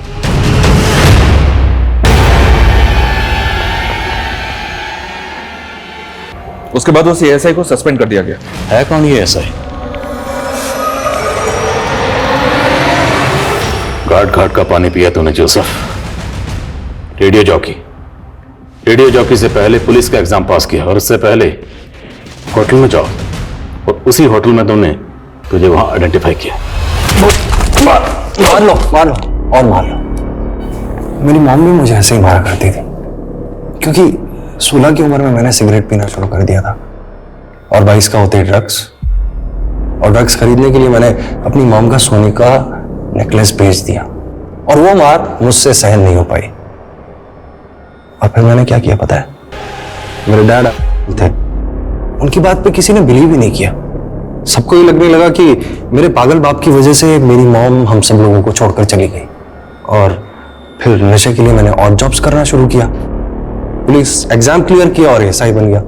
उसके बाद उस एएसआई को सस्पेंड कर दिया गया। है कौन ये एएसआई? घाट घाट का पानी पिया तूने जोसेफ। रेडियो जॉकी से पहले पुलिस का एग्जाम पास किया और उससे पहले होटल में जाओ और उसी होटल में तुमने तुझे वहां आइडेंटिफाई किया। मार लो और मार लो। मेरी मॉम भी मुझे ऐसे ही मारा करती थी, क्योंकि 16 की उम्र में मैंने सिगरेट पीना शुरू कर दिया था और 22 का होते ड्रग्स। और ड्रग्स खरीदने के लिए मैंने अपनी मॉम का सोने का नेकलेस बेच दिया और वो मार मुझसे सहन नहीं हो पाई। और फिर मैंने क्या किया पता है? मेरे डैड थे, उनकी बात पे किसी ने बिलीव ही नहीं किया। सबको ये लगने लगा कि मेरे पागल बाप की वजह से मेरी मॉम हम सब लोगों को छोड़कर चली गई। और फिर नशे के लिए मैंने और जॉब्स करना शुरू किया। पुलिस एग्जाम क्लियर किया और एएसआई बन गया।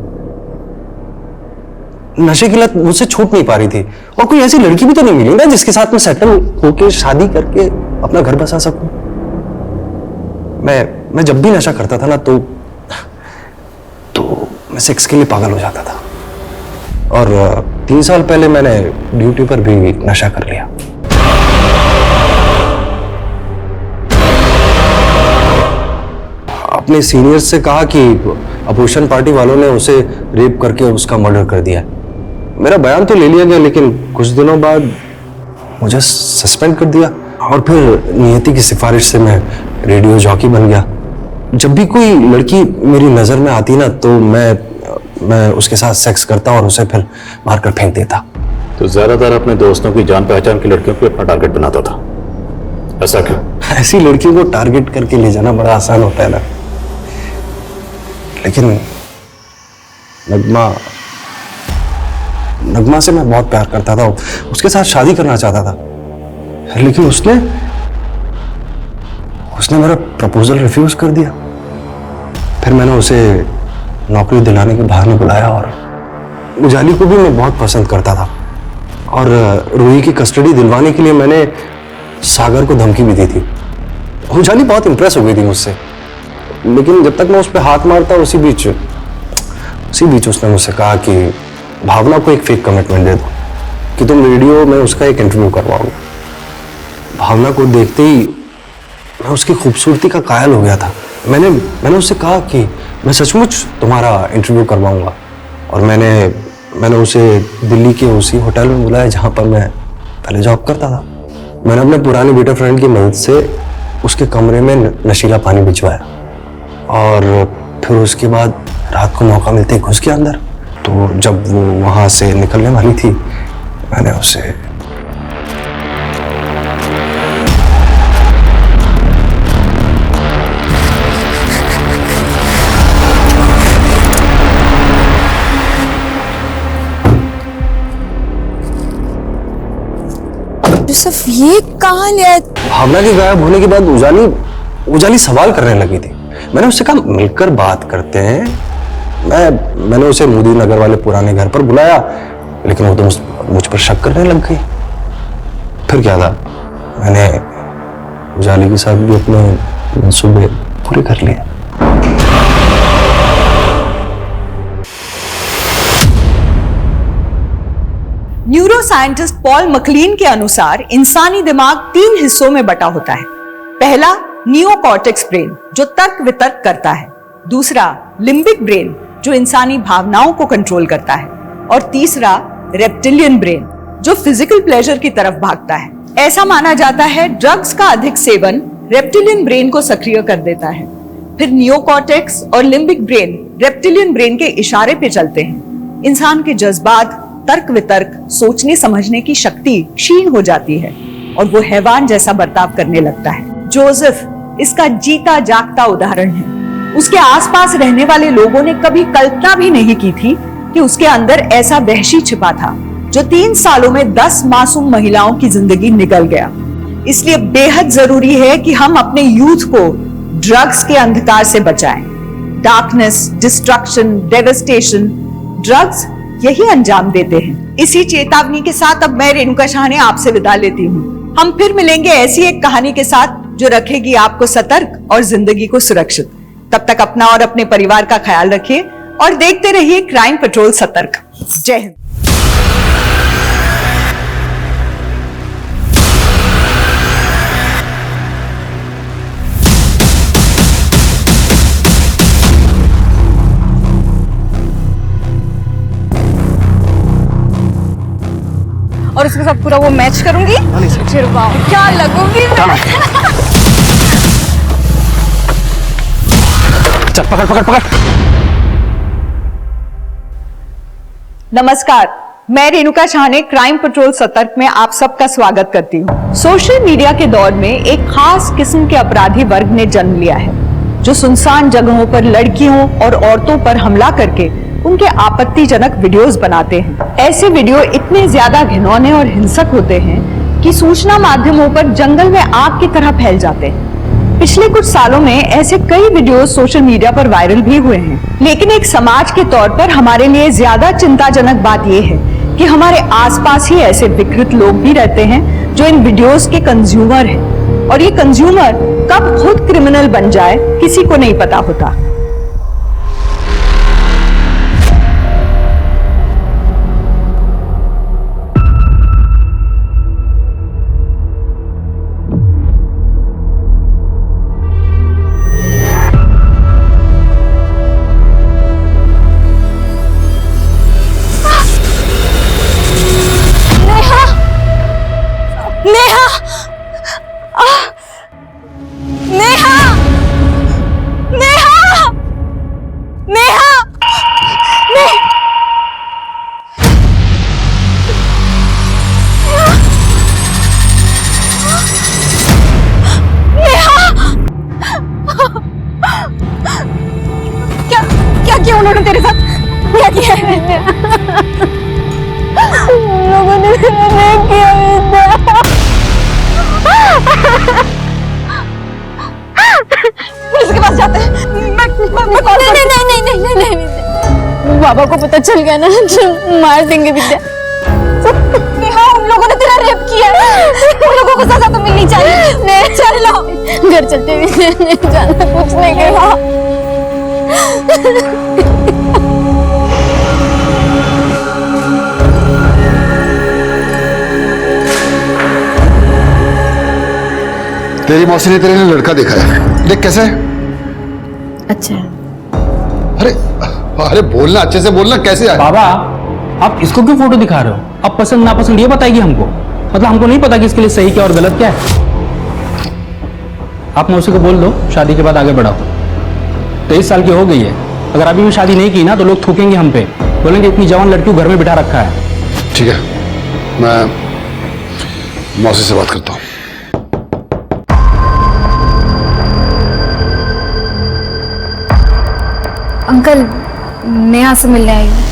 नशे की लत मुझसे छूट नहीं पा रही थी और कोई ऐसी लड़की भी तो नहीं मिली ना जिसके साथ मैं सेटल होके शादी करके अपना घर बसा सकूं। मैं जब भी नशा करता था ना तो मैं सेक्स के लिए पागल हो जाता था। और 3 साल पहले मैंने ड्यूटी पर भी नशा कर लिया। अपने सीनियर्स से कहा कि अपोजिशन पार्टी वालों ने उसे रेप करके उसका मर्डर कर दिया। मेरा बयान तो ले लिया गया, लेकिन कुछ दिनों बाद मुझे सस्पेंड कर दिया और फिर नियति की सिफारिश से मैं रेडियो जॉकी बन गया। जब भी कोई लड़की मेरी नजर में आती ना तो मैं उसके साथ सेक्स करता और उसे फिर मारकर फेंक देता। तो ज्यादातर अपने दोस्तों की जान पहचान की लड़कियों को अपना टारगेट बनाता था, ऐसा क्यों? ऐसी लड़कियों को टारगेट करके ले जाना बड़ा आसान होता है ना, लेकिन नगमा से मैं बहुत प्यार करता था, उसके साथ शादी करना चाहता था, लेकिन उसने मेरा प्रपोजल रिफ्यूज कर दिया। फिर मैंने उसे नौकरी दिलाने के बहाने बुलाया और उजाली को भी मैं बहुत पसंद करता था और रूही की कस्टडी दिलवाने के लिए मैंने सागर को धमकी भी दी थी। उजाली बहुत इंप्रेस हो गई थी मुझसे, लेकिन जब तक मैं उस पर हाथ मारता उसी बीच उसने मुझसे कहा कि भावना को एक फेक कमिटमेंट दे दो कि तुम रेडियो में उसका एक इंटरव्यू करवाओगे। भावना को देखते ही मैं उसकी खूबसूरती का कायल हो गया था। मैंने उससे कहा कि मैं सचमुच तुम्हारा इंटरव्यू करवाऊंगा और मैंने उसे दिल्ली के उसी होटल में बुलाया जहां पर मैं पहले जॉब करता था। मैंने अपने पुराने बेटे फ्रेंड की मदद से उसके कमरे में नशीला पानी भिजवाया और फिर उसके बाद रात को मौका मिलते ही घुस के अंदर तो जब वो वहां से निकलने वाली थी मैंने उसे यूसुफ ये कहाँ ले आए? भावना के गायब होने के बाद उजाली सवाल करने लगी थी। मैंने उससे कहा मिलकर बात करते हैं। मैंने उसे मोदी नगर वाले पुराने घर पर बुलाया, लेकिन वो तो मुझ पर शक करने लग गई। फिर क्या था, मैंने उजाली के साथ भी अपने मंसूबे पूरे कर लिए। न्यूरो साइंटिस्ट पॉल मकलीन के अनुसार इंसानी दिमाग 3 हिस्सों में बटा होता है। पहला नियोकॉर्टेक्स ब्रेन जो तर्क वितर्क करता है, दूसरा लिम्बिक ब्रेन जो इंसानी भावनाओं को कंट्रोल करता है, और तीसरा रेप्टिलियन ब्रेन जो फिजिकल प्लेजर की तरफ भागता है। ऐसा माना जाता है ड्रग्स का अधिक सेवन रेप्टिलियन ब्रेन को सक्रिय कर देता है। फिर नियोकॉर्टेक्स और लिम्बिक ब्रेन रेप्टिलियन ब्रेन के इशारे पे चलते हैं। इंसान के जज्बात, तर्क वितर्क, सोचने समझने की शक्ति क्षीण हो जाती है और वो हैवान जैसा बर्ताव करने लगता है। जोसेफ इसका जीता जागता उदाहरण है। उसके आसपास रहने वाले लोगों ने कभी कल्पना भी नहीं की थी कि उसके अंदर ऐसा वहशी छिपा था जो 3 सालों में 10 मासूम महिलाओं की जिंदगी निगल गया। इसलिए बेहद जरूरी है कि हम अपने यूथ को ड्रग्स के अंधकार से बचाएं। डार्कनेस, डिस्ट्रक्शन, डेवस्टेशन, ड्रग्स यही अंजाम देते हैं। इसी चेतावनी के साथ अब मैं रेणुका शाह ने आपसे विदा लेती हूँ। हम फिर मिलेंगे ऐसी एक कहानी के साथ जो रखेगी आपको सतर्क और जिंदगी को सुरक्षित। तब तक अपना और अपने परिवार का ख्याल रखिए और देखते रहिए क्राइम पेट्रोल सतर्क। जय हिंद। और उसके साथ पूरा वो मैच करूंगी। फिर वाह क्या लगूंगी मैं। चल पकड़ पकड़ पकड़। नमस्कार, मैं रेणुका शाह ने क्राइम पेट्रोल सतर्क में आप सबका स्वागत करती हूँ। सोशल मीडिया के दौर में एक खास किस्म के अपराधी वर्ग ने जन्म लिया है जो सुनसान जगहों पर लड़कियों और औरतों पर हमला करके उनके आपत्तिजनक वीडियोस बनाते हैं। ऐसे वीडियो इतने ज्यादा घिनौने और हिंसक होते हैं कि सूचना माध्यमों पर जंगल में आग की तरह फैल जाते हैं। पिछले कुछ सालों में ऐसे कई वीडियोस सोशल मीडिया पर वायरल भी हुए हैं, लेकिन एक समाज के तौर पर हमारे लिए ज्यादा चिंताजनक बात यह है कि हमारे आसपास ही ऐसे विकृत लोग भी रहते हैं जो इन वीडियोस के कंज्यूमर हैं, और ये कंज्यूमर कब खुद क्रिमिनल बन जाए किसी को नहीं पता होता। उन्होंने तेरे साथ क्या किया है? लोगों ने मेरा रेप किया पुलिस के पास जाते हैं। नहीं। बाबा को पता चल गया ना तो मार देंगे विद्या। नेहा, उन लोगों ने तेरा रेप किया है। उन लोगों को सजा तो मिलनी चाहिए। चलो घर चलते विद्या, नहीं जाना कुछ नहीं कहा। तेरी मौसी ने तेरे लिए लड़का देखा है, देख कैसे है। अच्छा। अरे अरे बोलना, अच्छे से बोलना, कैसे है? बाबा आप इसको क्यों फोटो दिखा रहे हो? अब पसंद नापसंद ये बताएगी हमको, मतलब हमको नहीं पता कि इसके लिए सही क्या और गलत क्या है। आप मौसी को बोल दो शादी के बाद आगे बढ़ाओ। 23 साल की हो गई है, अगर अभी भी शादी नहीं की ना तो लोग थूकेंगे हम पे। बोलेंगे इतनी जवान लड़की को घर में बिठा रखा है। ठीक है, मैं मौसी से बात करता हूँ। अंकल, मैं यहाँ से मिलने आई हूँ।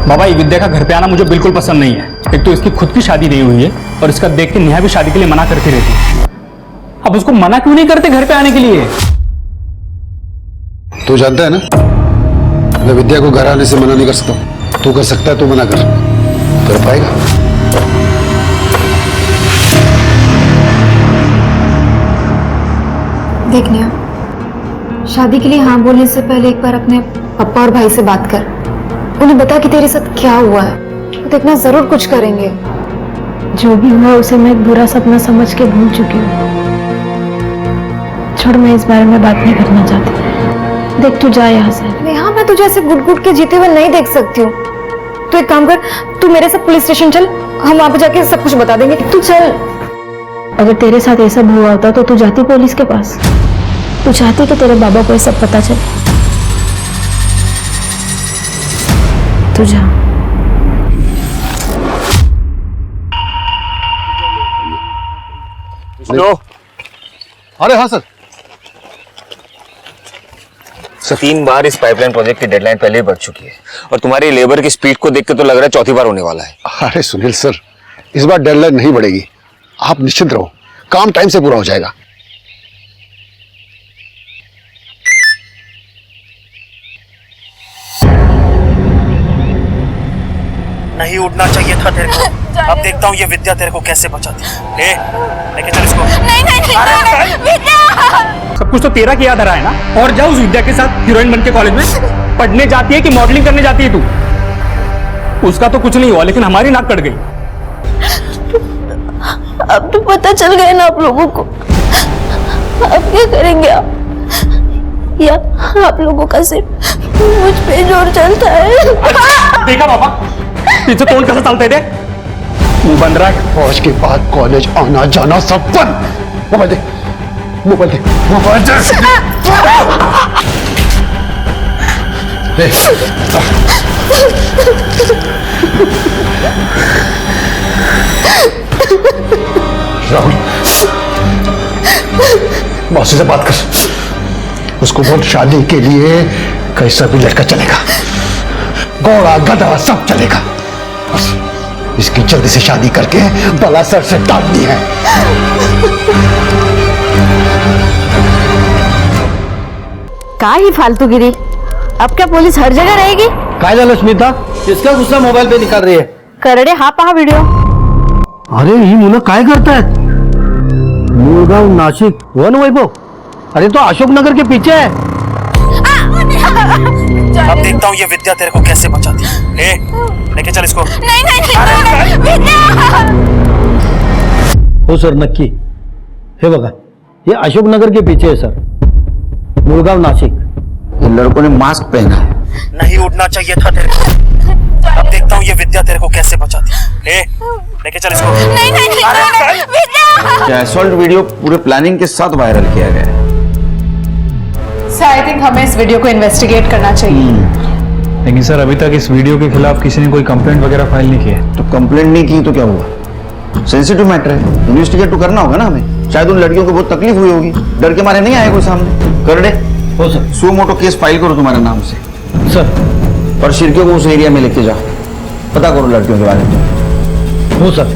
बाबा, ये विद्या का घर पे आना मुझे बिल्कुल पसंद नहीं है। एक तो इसकी खुद की शादी नहीं हुई है और इसका देख के नेहा भी शादी के लिए मना करती रहती है। अब उसको मना क्यों नहीं करते घर पे आने के लिए? तू जानता है ना, मैं विद्या को घर आने से मना नहीं कर सकता। तू कर सकता है, तू मना कर पाएगा? देख नेहा, शादी के लिए हाँ बोलने से पहले एक बार अपने पापा और भाई से बात कर। उन्हें बता कि तेरे साथ क्या हुआ है। वो देखना जरूर कुछ करेंगे। जो भी हुआ उसे मैं एक बुरा सपना समझ के भूल चुकी हूँ। छोड़, मैं इस बारे में बात नहीं करना चाहती। देख, तू जा यहाँ से। नेहा, मैं तुझे ऐसे घुट-घुट के जीते हुए नहीं देख सकती हूँ। तू एक काम कर, तू मेरे साथ पुलिस स्टेशन चल, हम वहां पे जाके सब कुछ बता देंगे। तू चल। अगर तेरे साथ ये सब हुआ होता तो तू जाती पुलिस के पास? तू चाहती कि तेरे बाबा को ये सब पता चले? तू जा। अरे हाँ सर। 3 बार इस पाइपलाइन प्रोजेक्ट की डेडलाइन पहले ही बढ़ चुकी है और तुम्हारी लेबर की स्पीड को देख के तो लग रहा है चौथी बार होने वाला है। अरे सुनील सर, इस बार डेडलाइन नहीं बढ़ेगी, आप निश्चिंत रहो, काम टाइम से पूरा हो जाएगा। नहीं उड़ना चाहिए था तेरे को। अब देखता हूँ ये विद्या तेरे को कैसे बचाती है। लेके चल इसको। नहीं, विद्या! सब कुछ तो तेरा किया धरा है ना। और जाओ उस विद्या के साथ हीरोइन बन के कॉलेज में पढ़ने जाती है कि मॉडलिंग करने जाती है तू? उसका तो कुछ नहीं हुआ, लेकिन हमारी नाक कट गई। अब तो पता चल गया ना आप लोगों को। अब क्या करेंगे आप? या आप लोगों का सिर्फ मुझ पे जोर चलता है? देखा बाबा, पीछे तोड़ कैसे चलते थे? मुंह बंद रख। आज के बाद कॉलेज आना जाना सब बंद। मोबाइल दे, मोबाइल दे, मोबाइल दे। राहुल, मौसी से बात कर। उसको बोल शादी के लिए कैसा भी लड़का चलेगा, घोड़ा गधा सब चलेगा। बस इसकी जल्दी से शादी करके बला सर से डालनी है। का ही फालतूगिरी। अब क्या पुलिस हर जगह रहेगी? काय झालं स्मिता, इसका गुस्सा मोबाईल पे निकाल रही है। करडे हा पहा व्हिडिओ। अरे ही मुलं काय करतायत? मुळगाव नाशिक वन वैभव, अरे तो अशोकनगर के पीछे है। अब देखता हूँ ये विद्या तेरे को कैसे बचाती है। लेके चल इसको। नहीं, विद्या! हो सर, नक्की। हे बघा, ये अशोकनगर के पीछे है सर, मुळगाव नाशिक। इन लड़कों ने मास्क पहना है। नहीं उड़ना चाहिए था तेरे को। अब देखता हूँ ये विद्या तेरे को कैसे बचाती है। लेके चल इसको। नहीं, विद्या! असॉल्ट वीडियो पूरे प्लानिंग के साथ वायरल किया गया है। आई थिंक हमें इस वीडियो को इन्वेस्टिगेट करना चाहिए। लेकिन सर, अभी तक इस वीडियो के खिलाफ किसी ने कोई कंप्लेंट वगैरह फाइल नहीं की है। तो कंप्लेंट नहीं की तो क्या हुआ? सेंसिटिव मैटर है, इन्वेस्टिगेट तो करना होगा ना हमें। शायद उन लड़कियों को बहुत तकलीफ हुई होगी, डर के मारे नहीं आए कोई सामने। कर दे। हो सर। सो मोटो केस फाइल करो तुम्हारे नाम से सर। और शिरकियों को उस एरिया में लेके जाओ, पता करो लड़कियों के बारे में। हो सर।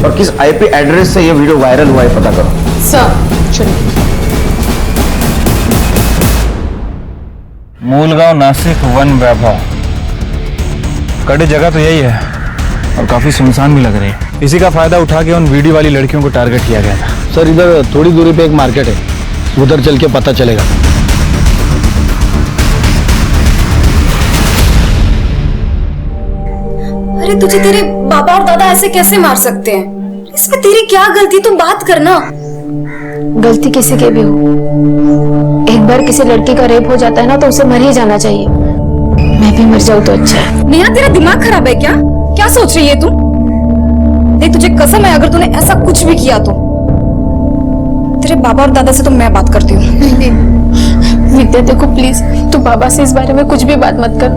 और किस आईपी एड्रेस से ये वीडियो वायरल हुआ है पता करो। सर चलिए। मूलगांव नासिक वन वैभव, कड़ी जगह तो यही है और काफी सुनसान भी लग रही है। इसी का फायदा उठा के उन वीडियो वाली लड़कियों को टारगेट किया गया था। सर इधर थोड़ी दूरी पे एक मार्केट है, उधर चल के पता चलेगा। अरे तुझे तेरे बाबा और दादा ऐसे कैसे मार सकते हैं? इसमें तेरी क्या गलती? तुम बात करना। गलती किसी के भी हो, एक बार किसी लड़की का रेप हो जाता है ना तो उसे मर ही जाना चाहिए। मैं भी मर जाऊं तो अच्छा है। नेहा, तेरा दिमाग खराब है क्या? क्या सोच रही है तू? देख तुझे कसम है, अगर तूने ऐसा कुछ भी किया तो तेरे बाबा और दादा से तो मैं बात करती हूँ। विद्या देखो प्लीज, तू बाबा से इस बारे में कुछ भी बात मत कर,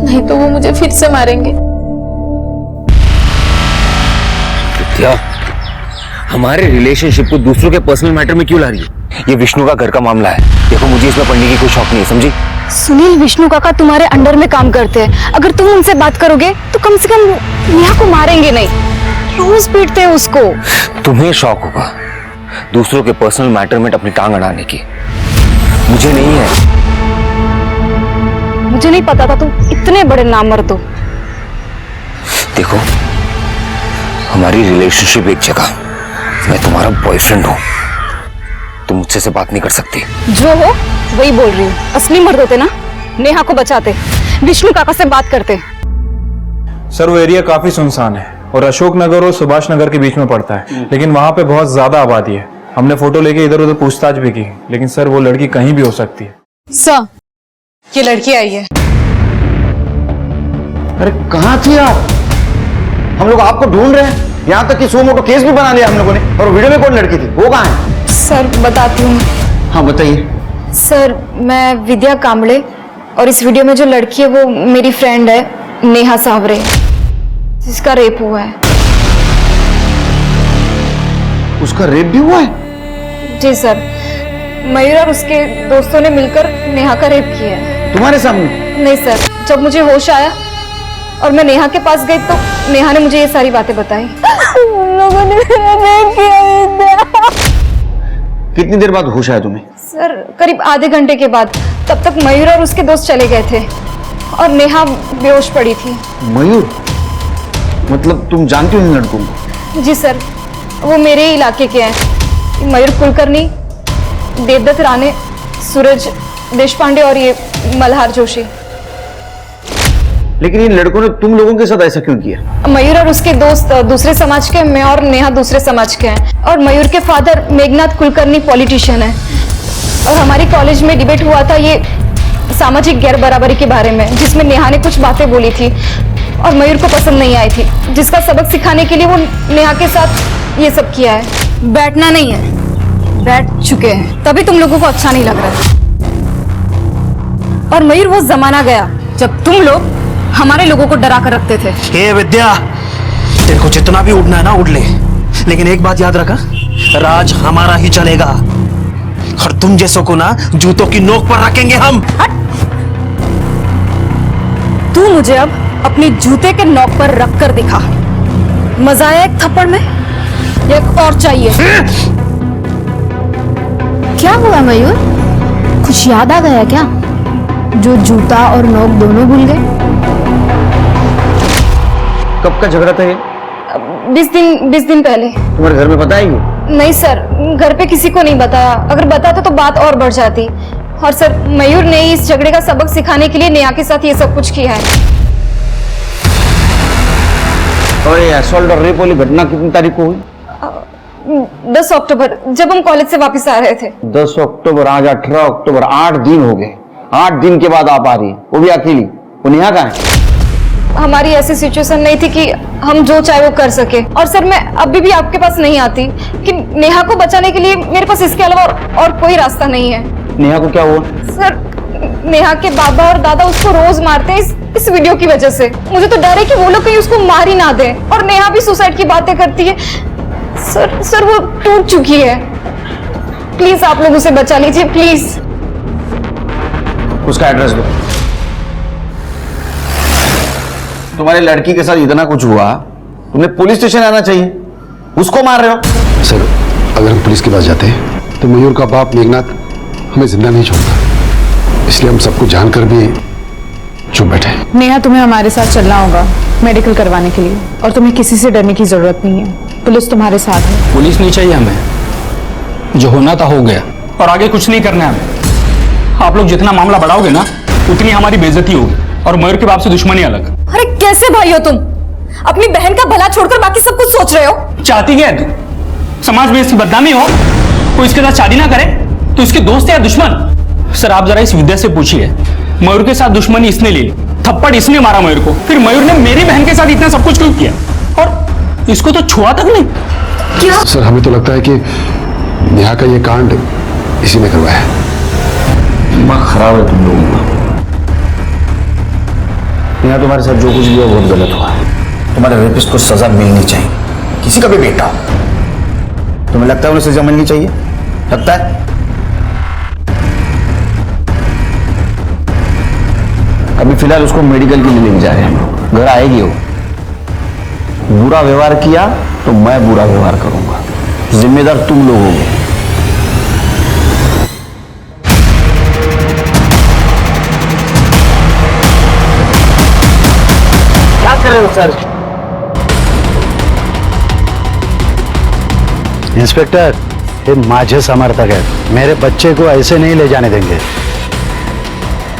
नहीं तो वो मुझे फिर से मारेंगे। विद्या, हमारे रिलेशनशिप को दूसरों के पर्सनल मैटर में क्यों ला रही है? ये विष्णु का घर का मामला है। देखो मुझे इसमें पढ़ने की कोई शौक नहीं है, समझी? सुनील, विष्णु काका तुम्हारे अंडर में काम करते हैं। अगर तुम उनसे बात करोगे तो कम से कम नेहा को मारेंगे नहीं, रोज पीटते हैं उसको। तुम्हें शौक होगा दूसरों के पर्सनल मैटर में अपनी टांग अड़ाने की, मुझे नहीं है। मुझे नहीं पता था तुम इतने बड़े नामर्द हो। देखो हमारी रिलेशनशिप एक जगह, मैं तुम्हारा बॉयफ्रेंड हूँ, तुम मुझसे से बात नहीं कर सकती। जो हो वही बोल रही हूँ। असली मर्द होते ना नेहा को बचाते, विष्णु काका से बात करते। सर वो एरिया काफी सुनसान है और अशोक नगर और सुभाष नगर के बीच में पड़ता है, लेकिन वहां पे बहुत ज्यादा आबादी है। हमने फोटो लेके इधर उधर पूछताछ भी की, लेकिन सर वो लड़की कहीं भी हो सकती है। सर ये लड़की आई है। अरे कहाँ थी आप? हम लोग आपको ढूंढ रहे हैं, यहाँ तक कि सो मोटो केस भी बना लिया हम लोगों ने। और वीडियो में कौन लड़की थी, वो कहाँ है? सर बताती हूँ। हाँ बताइए। सर मैं विद्या कांबळे, और इस वीडियो में जो लड़की है वो मेरी फ्रेंड है नेहा सांवरे, जिसका रेप हुआ है। उसका रेप भी हुआ है? जी सर, मयूर और उसके दोस्तों ने मिलकर नेहा का रेप किया है। तुम्हारे सामने? नहीं सर, जब मुझे होश आया और मैं नेहा के पास गई तो नेहा ने मुझे ये सारी बातें बताई। उन लोगों ने मेरा रेप किया। कितनी देर बाद होश आया तुम्हें? सर करीब आधे घंटे के बाद। तब तक मयूर और उसके दोस्त चले गए थे और नेहा बेहोश पड़ी थी। मयूर? मतलब तुम जानती हो इन लड़कों को? जी सर, वो मेरे ही इलाके के हैं। मयूर कुलकर्णी, देवदत्त राणे, सूरज देशपांडे और ये मल्हार जोशी। लेकिन इन लड़कों ने तुम लोगों के साथ ऐसा क्यों किया? मयूर और उसके दोस्त दूसरे समाज के, मैं और नेहा दूसरे समाज के हैं। और मयूर के फादर मेघनाथ कुलकर्णी पॉलिटिशियन है। और हमारी कॉलेज में डिबेट हुआ था ये सामाजिक गैर बराबरी के बारे में, जिसमें नेहा ने कुछ बातें बोली थी और मयूर को पसंद नहीं आई थी, जिसका सबक सिखाने के लिए वो नेहा के साथ ये सब किया है। बैठना नहीं है, बैठ चुके हैं, तभी तुम लोगों को अच्छा नहीं लग रहा है। और मयूर वो जमाना गया जब तुम लोग हमारे लोगों को डरा कर रखते थे। हे विद्या, तेरे को जितना भी उड़ना है ना उड़ ले, लेकिन एक बात याद रखा, राज हमारा ही चलेगा और तुम जैसों को ना जूतों की नोक पर रखेंगे हम। तू मुझे अब अपनी जूते के नोक पर रख कर दिखा। मजा आया एक थप्पड़ में, एक और चाहिए। क्या हुआ मयूर, कुछ याद आ गया क्या? जो जूता और नोक दोनों भूल गए? कब का झगड़ा था ये? 20 दिन पहले। तुम्हारे घर में पता है ये? नहीं सर, घर पे किसी को नहीं बताया। अगर बताता तो बात और बढ़ जाती। और सर मयूर ने इस झगड़े का सबक सिखाने के लिए नेहा के साथ ये सब कुछ किया है। और ये असॉल्ट और रेप वाली घटना कितनी तारीख को हुई? 10 अक्टूबर, जब हम कॉलेज से वापस आ रहे थे। 10 अक्टूबर, आज 18 अक्टूबर, 8 दिन हो गए। 8 दिन के बाद आप आ रही है, वो भी अकेली। वो नेहा कहाँ है? हमारी ऐसी सिचुएशन नहीं थी कि हम जो चाहे वो कर सके। और सर मैं अभी भी आपके पास नहीं आती कि नेहा को बचाने के लिए मेरे पास इसके अलावा और कोई रास्ता नहीं है। नेहा को क्या हुआ? सर नेहा के बाबा और दादा उसको रोज मारते हैं इस वीडियो की वजह से। मुझे तो डर है कि वो लोग कहीं उसको मार ही ना दें। और नेहा भी सुसाइड की बातें करती है। सर वो टूट चुकी है। प्लीज आप लोग उसे बचा लीजिए, प्लीज। उसका एड्रेस दो। तुम्हारी लड़की के साथ इतना कुछ हुआ, तुमने पुलिस स्टेशन आना चाहिए। उसको मार रहे हो। सर अगर हम पुलिस के पास जाते हैं तो मयूर का बाप मेघनाथ हमें जिंदा नहीं छोड़ता, इसलिए हम सबको जानकर भी चुप बैठे। नेहा तुम्हें हमारे साथ चलना होगा मेडिकल करवाने के लिए, और तुम्हें किसी से डरने की जरूरत नहीं है। पुलिस तुम्हारे साथ है। पुलिस नहीं चाहिए हमें, जो होना था हो गया और आगे कुछ नहीं करना है हमें। आप लोग जितना मामला बढ़ाओगे ना उतनी हमारी बेइज्जती होगी और मयूर के बाप से दुश्मनी अलग। अरे कैसे भाई हो तुम? अपनी बहन का भला छोड़कर बाकी सब कुछ सोच रहे हो। चाहती क्या है तू? समाज में इसकी बदनामी हो, कोई इसके साथ शादी ना करे तो इसके दोस्त या दुश्मन? सर आप जरा इस विद्या से पूछिए, मयूर के साथ दुश्मनी इसने ली, थप्पड़ इसने मारा मयूर को, फिर मयूर ने मेरी बहन के साथ इतना सब कुछ क्यों किया? और इसको तो छुआ तक नहीं। क्या? सर हमें तो लगता है कि नेहा का ये कांड इसी ने करवाया है। दिमाग खराब है तुम लोगों का। नेहा तुम्हारे साथ जो कुछ भी हुआ बहुत गलत हुआ है। तुम्हारे रेपिस्ट को सजा मिलनी चाहिए, किसी का भी बेटा। तुम्हें लगता है उन्हें सजा मिलनी चाहिए? लगता है? अभी फिलहाल उसको मेडिकल के लिए लेके जा रहे हैं हम लोग। घर आएगी वो। बुरा व्यवहार किया तो मैं बुरा व्यवहार करूंगा, जिम्मेदार तुम लोग होगे। क्या कर रहे हो सर? इंस्पेक्टर, ये माझे समर्थक है, मेरे बच्चे को ऐसे नहीं ले जाने देंगे।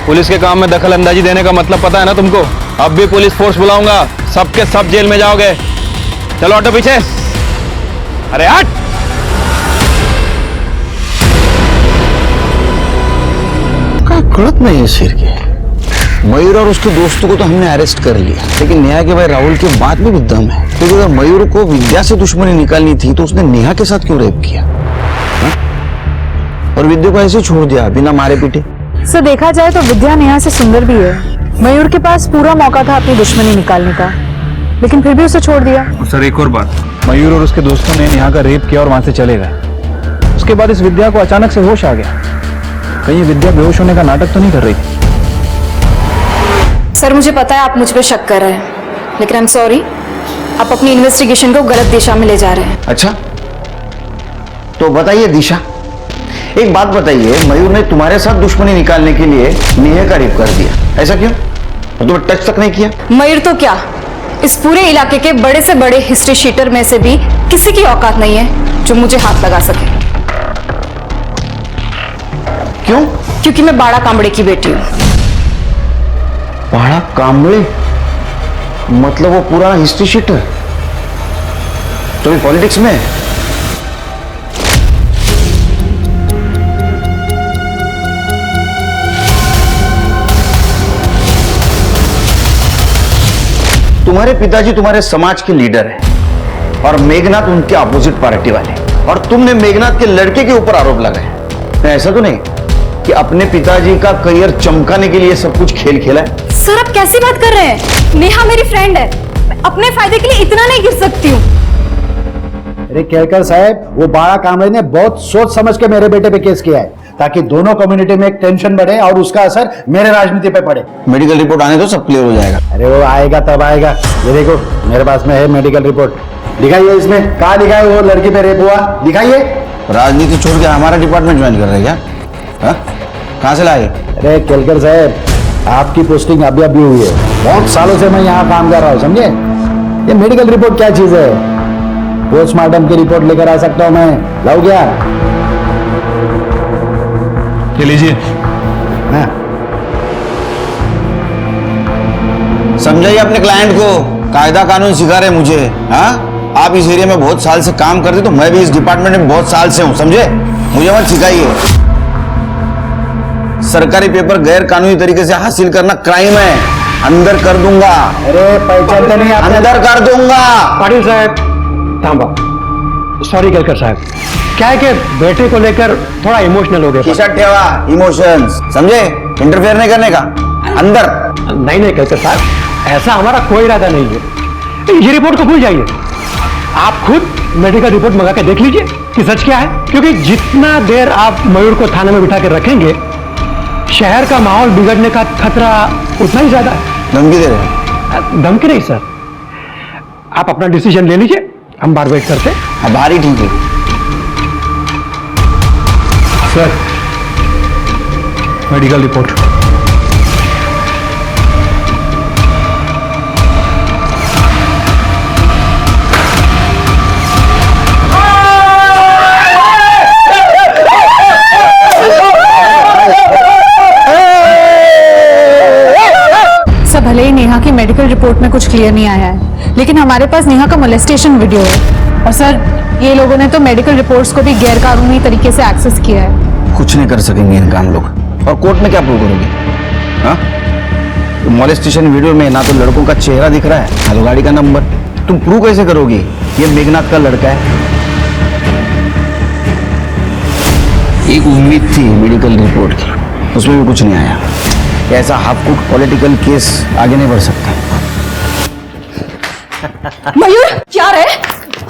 पुलिस के काम में दखल अंदाजी देने का मतलब पता है ना तुमको? अब भी पुलिस फोर्स बुलाऊंगा, सबके सब जेल में जाओगे। चलो ऑटो पीछे। अरे हट। गलत नहीं है सिर के। मयूर और उसके दोस्तों को तो हमने अरेस्ट कर लिया, लेकिन नेहा के भाई राहुल के बात में भी दम है। क्योंकि अगर मयूर को विद्या से दुश्मनी निकालनी थी तो उसने नेहा के साथ क्यों रेप किया? हा? और विद्या को ऐसे छोड़ दिया बिना मारे पीटे। सर देखा जाए तो विद्या नेहा से सुंदर भी है। मयूर के पास पूरा मौका था अपनी दुश्मनी निकालने का, लेकिन फिर भी उसे छोड़ दिया। सर एक और बात, मयूर और उसके दोस्तों ने नेहा का रेप किया और वहां से चले गए। उसके बाद इस विद्या को अचानक से होश आ गया। कहीं ये विद्या बेहोश होने का नाटक तो नहीं कर रही थी? सर मुझे पता है आप मुझ पे शक कर रहे हैं, लेकिन आई एम सॉरी, आप अपनी इन्वेस्टिगेशन को गलत दिशा में ले जा रहे हैं। अच्छा तो बताइए दिशा, एक बात बताइए, मयूर ने तुम्हारे साथ दुश्मनी निकालने के लिए नेहा का रेप कर दिया, ऐसा क्यों? और तुम्हें टच तक नहीं किया? मयूर तो क्या, इस पूरे इलाके के बड़े से बड़े हिस्ट्री शीटर में से भी किसी की औकात नहीं है जो मुझे हाथ लगा सके। क्यों? क्योंकि मैं बाड़ा कांबड़े की बेटी हूँ। बाड़ा कांबड़े मतलब वो पुराना हिस्ट्री शीटर तो भी पॉलिटिक्स में? तुम्हारे पिताजी तुम्हारे समाज के लीडर हैं और मेघनाथ उनके अपोजिट पार्टी वाले, और तुमने मेघनाथ के लड़के के ऊपर आरोप लगाए। ऐसा तो नहीं कि अपने पिताजी का करियर चमकाने के लिए सब कुछ खेल खेला है? सर आप कैसी बात कर रहे हैं? नेहा मेरी फ्रेंड है, मैं अपने फायदे के लिए इतना नहीं गिर सकती हूँ। अरे केलकर साहब, वो बाड़ा कांबड़े ने बहुत सोच समझ के मेरे बेटे पे केस किया है, ताकि दोनों कम्युनिटी में एक टेंशन बढ़े और उसका असर मेरे राजनीति पे पड़े। मेडिकल रिपोर्ट आने दो, सब क्लियर हो जाएगा। अरे वो आएगा तब आएगा। ये देखो मेरे पास में है मेडिकल रिपोर्ट, दिखाइए। इसमें कहाँ लिखा है वो लड़की पे रेप हुआ? दिखाइए। राजनीति छोड़ के हमारा डिपार्टमेंट ज्वाइन कर रहे हैं क्या? कहाँ से लाए? अरे केलकर साहब, आपकी पोस्टिंग अभी अभी हुई है, बहुत सालों से मैं यहाँ काम कर रहा हूँ, समझे? ये मेडिकल रिपोर्ट क्या चीज है? पोस्टमार्टम की रिपोर्ट लेकर आ सकता हूँ मैं, लाओ क्या? ये लीजिए। समझाइए अपने क्लाइंट को, कायदा कानून सिखा रहे मुझे। हाँ, आप इस एरिया में बहुत साल से काम करते, तो मैं भी इस डिपार्टमेंट में बहुत साल से हूँ, समझे? मुझे मत सिखाइए। सरकारी पेपर गैर कानूनी तरीके से हासिल करना क्राइम है, अंदर कर दूंगा। अरे पहचानते नहीं आप? अंदर कर दूंगा। पाटिल साहब थांबा। सॉरी केलकर साहब, क्या है कि बेटे को लेकर थोड़ा इमोशनल हो गए। किसा ठेवा इमोशंस, समझे? इंटरफेयर नहीं करने का, अंदर। नहीं केलकर साहब, ऐसा हमारा कोई इरादा नहीं है। ये रिपोर्ट को भूल जाइए, आप खुद मेडिकल रिपोर्ट मंगा के देख लीजिए कि सच क्या है, क्योंकि जितना देर आप मयूर को थाने में बिठा कर रखेंगे, शहर का माहौल बिगड़ने का खतरा उतना ही ज्यादा है। धमकी दे रहे हैं? धमकी नहीं सर, आप अपना डिसीजन ले लीजिए, हम बार वेट करते हैं। भारी ठीक है सर, मेडिकल रिपोर्ट। भले ही नेहा की मेडिकल रिपोर्ट में कुछ क्लियर नहीं आया है, लेकिन हमारे पास नेहा का मोलेस्टेशन वीडियो है। और सर, ये लोगों ने तो मेडिकल रिपोर्ट्स को भी गैर कानूनी तरीके से एक्सेस किया है। कुछ नहीं कर सकेंगे इनका हम लोग, और कोर्ट में क्या प्रूव करोगे? हाँ, तो मोलेस्टेशन वीडियो में ना तो लड़कों का चेहरा दिख रहा है, ना तो गाड़ी का नंबर। तुम प्रूव कैसे करोगी ये मेघनाथ का लड़का है? एक उम्मीद थी मेडिकल रिपोर्ट की, उसमें भी कुछ नहीं आया। ऐसा हाफ कुक पॉलिटिकल केस आगे नहीं बढ़ सकता। मयूर क्या रे?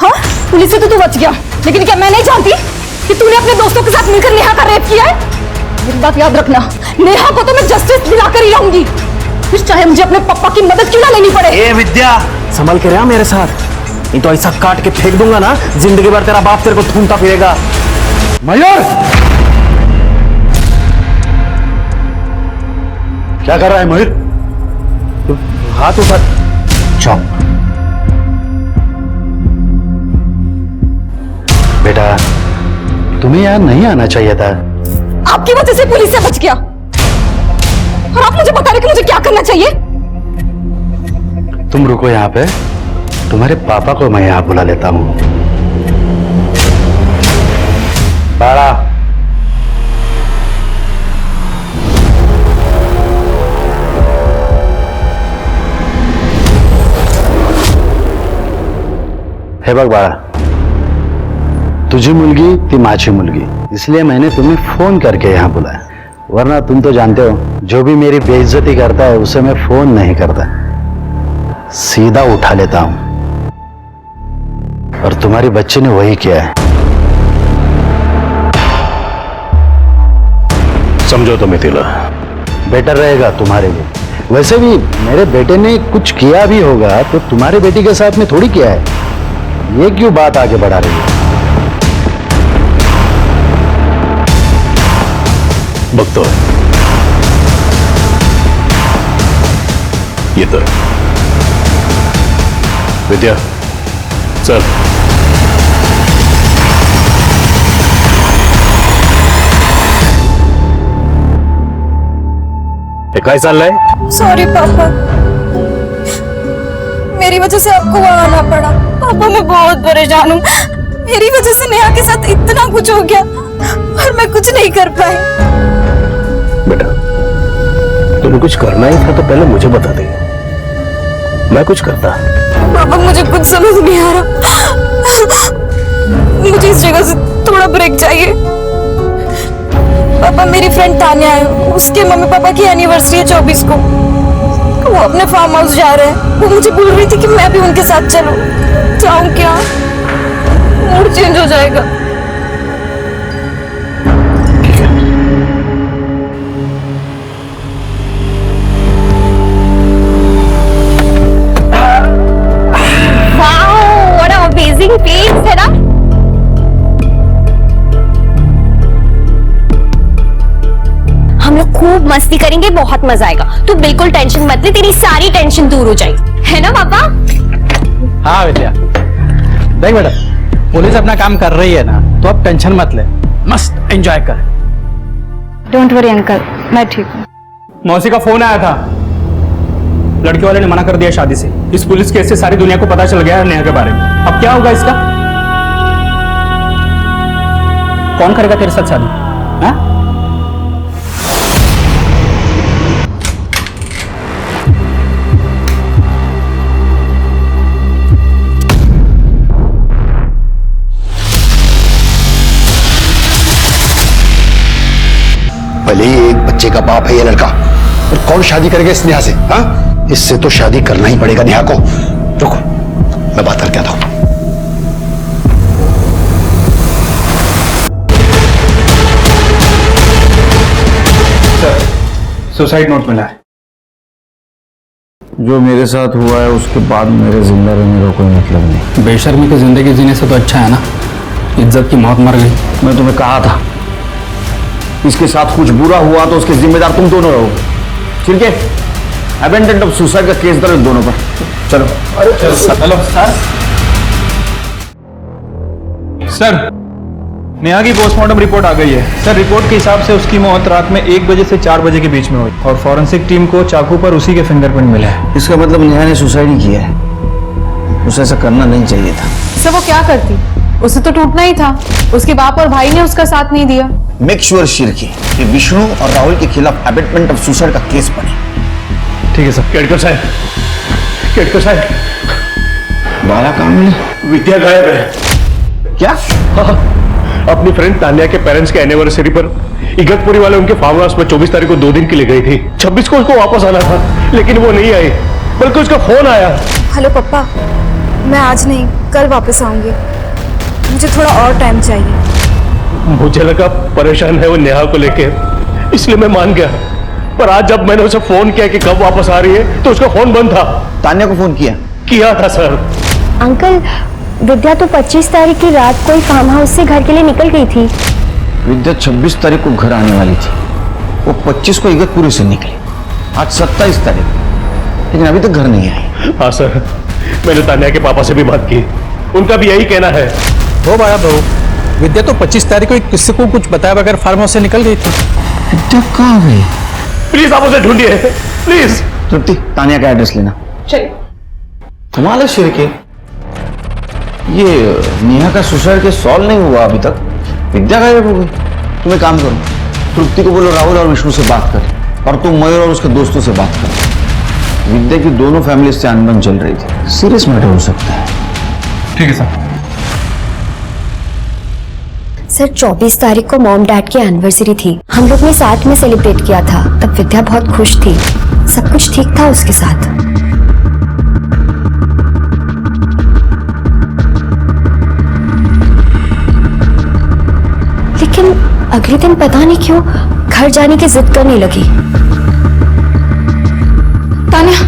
हाँ, पुलिस से तो तू बच गया, लेकिन क्या मैं नहीं जानती कि तूने अपने दोस्तों के साथ मिलकर नेहा का रेप किया है? एक बात याद रखना, नेहा को तो मैं जस्टिस दिलाकर ही रहूंगी, फिर चाहे मुझे अपने पापा की मदद क्यों ना लेनी पड़े। ए विद्या, संभल के रहा मेरे साथ, नहीं तो ऐसा काट के फेंक दूंगा ना, जिंदगी भर तेरा बाप तेरे को ढूंढता फिरेगा। मयूर, क्या कर रहा है मयूर? हाथ ऊपर। चौप। बेटा, तुम्हें यहाँ नहीं आना चाहिए था। आपकी वजह से पुलिस से बच गया, और आप मुझे बता रहे कि मुझे क्या करना चाहिए? तुम रुको यहाँ पे, तुम्हारे पापा को मैं यहाँ बुला लेता हूँ। बाड़ा, हे बघ बाळा, तुझी मुलगी ती माझी मुलगी, इसलिए मैंने तुम्हें फोन करके यहाँ बुलाया, वरना तुम तो जानते हो जो भी मेरी बेइज्जती करता है उसे मैं फोन नहीं करता, सीधा उठा लेता हूं। और तुम्हारी बच्ची ने वही किया है। समझो तो मिथिला, बेटर रहेगा तुम्हारे लिए। वैसे भी मेरे बेटे ने कुछ किया भी होगा तो तुम्हारे बेटी के साथ में थोड़ी किया है, ये क्यों बात आगे बढ़ा रही है? बघतोय, येतोय। विद्या, चल। हे काय चाललंय? सॉरी पापा, मेरी वजह से आपको वहां आना पड़ा। पापा मैं बहुत परेशान हूँ, मेरी वजह से नेहा के साथ इतना कुछ हो गया और मैं कुछ नहीं कर पाई। बेटा, तुम्हें कुछ करना ही था तो पहले मुझे बता दे, मैं कुछ करता। पापा मुझे कुछ समझ नहीं आ रहा, मुझे इस जगह से थोड़ा ब्रेक चाहिए। पापा मेरी फ्रेंड तान्या है, उसके मम्मी पापा की एनिवर्सरी है 24 को, वो अपने फार्म हाउस जा रहे हैं। वो मुझे बोल रही थी कि मैं भी उनके साथ चलूं, जाऊं क्या? मूड चेंज हो जाएगा। प्लीज है ना? हम लोग खूब मस्ती करेंगे, बहुत मजा आएगा। तू बिल्कुल टेंशन मत ले, तेरी सारी टेंशन दूर हो जाएगी, है ना पापा? हाँ विद्या, देख बेटा, पुलिस अपना काम कर रही है ना, तो अब टेंशन मत ले, मस्त एंजॉय कर। डोंट वरी अंकल, मैं ठीक हूँ। मौसी का फोन आया था, लड़के वाले ने मना कर दिया शादी से। इस पुलिस केस से सारी दुनिया को पता चल गया है नेहा के बारे में। अब क्या होगा इसका? कौन करेगा तेरे साथ शादी? हाँ? भले ही एक बच्चे का बाप है ये लड़का, और कौन शादी करेगा इस नेहा से? हाँ, इससे तो शादी करना ही पड़ेगा नेहा को। रुको, मैं बात करके आता हूं। सर, सुसाइड नोट मिला है। जो मेरे साथ हुआ है उसके बाद मेरे जिंदा रहने का कोई मतलब नहीं। बेशर्मी की जिंदगी जीने से तो अच्छा है ना, इज्जत की मौत मर गई। मैं तुम्हें कहा था, इसके साथ कुछ बुरा हुआ तो उसके जिम्मेदार तुम दोनों रहो, ठीक है? अबेंडेंट ऑफ सुसाइड का केस दर्ज दोनों पर। चलो। हेलो सर, नेहा की पोस्टमार्टम रिपोर्ट आ गई है। सर, रिपोर्ट के हिसाब से उसकी मौत रात में 1 बजे से 4 बजे के बीच में हुई, और फॉरेंसिक टीम को चाकू पर उसी के फिंगरप्रिंट मिले हैं। इसका मतलब नेहा ने सुसाइड ही किया है, उसे ऐसा करना नहीं चाहिए था। सर वो क्या करती, उसे तो टूटना ही था, उसके बाप और भाई ने उसका साथ नहीं दिया। मेक श्योर शिरकी कि विष्णु और राहुल के खिलाफ अबेटमेंट ऑफ सुसाइड का केस बने। ठीक है सर। केडकर साहब, बाला कामले? विद्या गायब है। क्या? हाँ, अपनी फ्रेंड तान्या के पेरेंट्स के एनिवर्सरी पर इगतपुरी वाले उनके फार्म हाउस में 24 तारीख को 2 दिन के लिए गई थी। 26 को उसको वापस आना था, लेकिन वो नहीं आई, बल्कि उसका फोन आया। हेलो पप्पा, मैं आज नहीं कल वापस आऊंगी, मुझे थोड़ा और टाइम चाहिए। मुझे लगा परेशान है वो नेहा को लेके, इसलिए मैं मान गया। पर आज जब मैंने उसे फोन किया कि कब वापस आ रही है, तो उसका फोन बंद था। तान्या को फोन किया था सर। अंकल, विद्या तो 25 तारीख की रात को ही फार्म हाउस से घर के लिए निकल गई थी। विद्या 26 तारीख को घर आने वाली थी, वो 25 को इगतपुरी से निकली। आज 27 तारीख, लेकिन अभी तक घर नहीं आई। हाँ सर, मैंने तान्या के पापा से भी बात की, उनका भी यही कहना है। हो बड़ा बहू, विद्या तो 25 तारीख को किसी को कुछ बताया बगैर फार्म हाउस से निकल गई थी। विद्या कहाँ गई? प्लीज आप उसे ढूंढिए, प्लीज। तृप्ति, तान्या का एड्रेस लेना। चलिए। कमाल है, ये नेहा का सुसाइड केस सॉल्व नहीं हुआ अभी तक, विद्या गायब हो गई। तुम एक काम करो, तृप्ति को बोलो राहुल और विष्णु से बात कर, और तुम मयूर और उसके दोस्तों से बात कर। विद्या की दोनों फैमिली से अनबन चल रही थी, सीरियस मैटर हो सकता है। ठीक है सर। सर 24 तारीख को मॉम डैड की एनिवर्सरी थी, हम लोग ने साथ में सेलिब्रेट किया था। तब विद्या बहुत खुश थी, सब कुछ ठीक था उसके साथ। लेकिन अगले दिन पता नहीं क्यों घर जाने की जिद करने लगी। तान्या,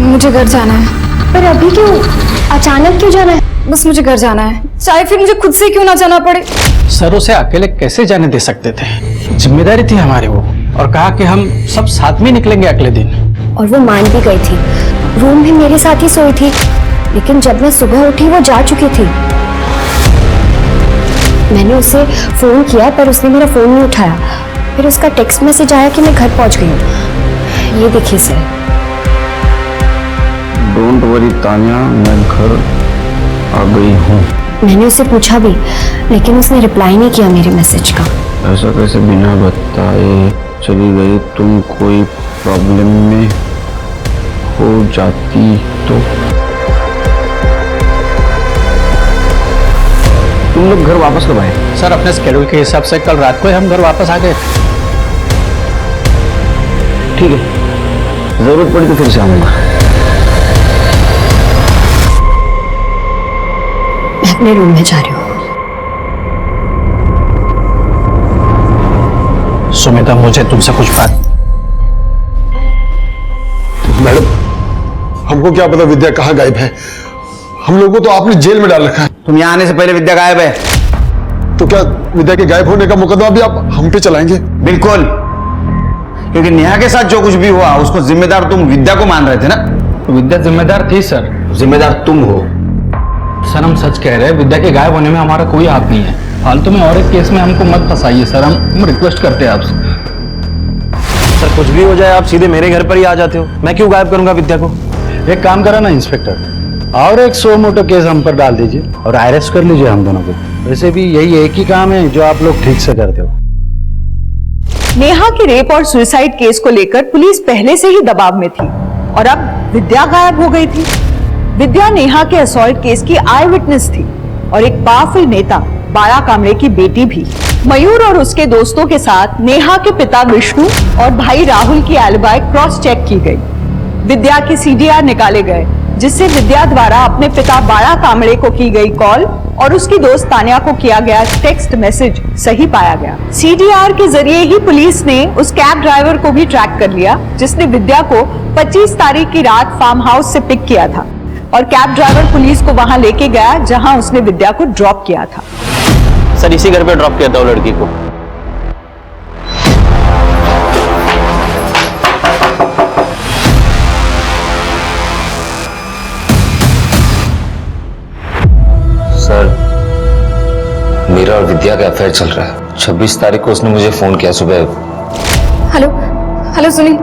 मुझे घर जाना है। पर अभी क्यों? अचानक क्यों जाना है? बस मुझे घर जाना है, चाहे फिर मुझे खुद से क्यों ना जाना पड़े। सर उसे अकेले कैसे जाने दे सकते थे? जिम्मेदारी थी हमारी वो, और कहा कि हम सब साथ में निकलेंगे अगले दिन। और वो मान भी गई थी, रूम भी मेरे साथ ही सोई थी। लेकिन जब मैं सुबह उठी वो जा चुकी थी। मैंने उसे फोन किया पर उसने मेरा फोन नहीं उठाया। फिर उसका टेक्स्ट मैसेज आया कि मैं घर पहुंच गई हूँ। ये देखिए सर। डोंट वरी तान्या, मैं घर आ गई हूँ। मैंने उससे पूछा भी, लेकिन उसने रिप्लाई नहीं किया मेरे मैसेज का। ऐसा कैसे बिना बताए चली गई? तुम कोई प्रॉब्लम में हो जाती तो? तुम लोग घर वापस कब आए? सर अपने स्केड्यूल के हिसाब से कल रात को ही हम घर वापस आ गए। ठीक है, जरूरत पड़ी तो फिर से आऊंगा। मैं अपने रूम में जा रही हूँ। सुमिता, मुझे तुमसे कुछ बात। मैडम, हमको क्या पता विद्या कहाँ गायब है? हम लोगों को तो आपने जेल में डाल रखा है। तुम यहाँ आने से पहले विद्या गायब है। तो क्या विद्या के गायब होने का मुकदमा भी आप हम पे चलाएंगे? बिल्कुल, क्योंकि नेहा के साथ जो कुछ भी हुआ उसको जिम्मेदार तुम विद्या को मान रहे थे ना? विद्या जिम्मेदार थी सर। जिम्मेदार तुम हो। सर हम सच कह रहे हैं, विद्या के गायब होने में हमारा कोई हाथ नहीं है। फालतू में और एक केस में हमको मत फंसाइए सर, हम रिक्वेस्ट करते हैं आपसे। सर कुछ भी हो जाए आप सीधे मेरे घर पर ही आ जाते हो, मैं क्यों गायब करूंगा विद्या को? एक काम करा ना इंस्पेक्टर, और एक 100 मोटो केस हम पर डाल दीजिए और अरेस्ट कर लीजिए हम दोनों को। वैसे भी यही एक ही काम है जो आप लोग ठीक से करते हो। नेहा के रेप और सुसाइड केस को लेकर पुलिस पहले से ही दबाव में थी, और अब विद्या गायब हो गई थी। विद्या नेहा के असॉल्ट केस की आई विटनेस थी और एक पावरफुल नेता बाला कामले की बेटी भी। मयूर और उसके दोस्तों के साथ नेहा के पिता विष्णु और भाई राहुल की एलिबाई क्रॉस चेक की गई। विद्या के सीडीआर निकाले गए, जिससे विद्या द्वारा अपने पिता बाला कामले को की गई कॉल और उसकी दोस्त तान्या को किया गया टेक्स्ट मैसेज सही पाया गया। सीडीआर के जरिए ही पुलिस ने उस कैब ड्राइवर को भी ट्रैक कर लिया, जिसने विद्या को 25 तारीख की रात फार्म हाउस से पिक किया था, और कैब ड्राइवर पुलिस को वहां लेके गया जहां उसने विद्या को ड्रॉप किया था। सर इसी घर पे ड्रॉप किया था वो लड़की को। सर मेरा और विद्या का अफेयर चल रहा है। 26 तारीख को उसने मुझे फोन किया सुबह। हेलो हेलो सुनील,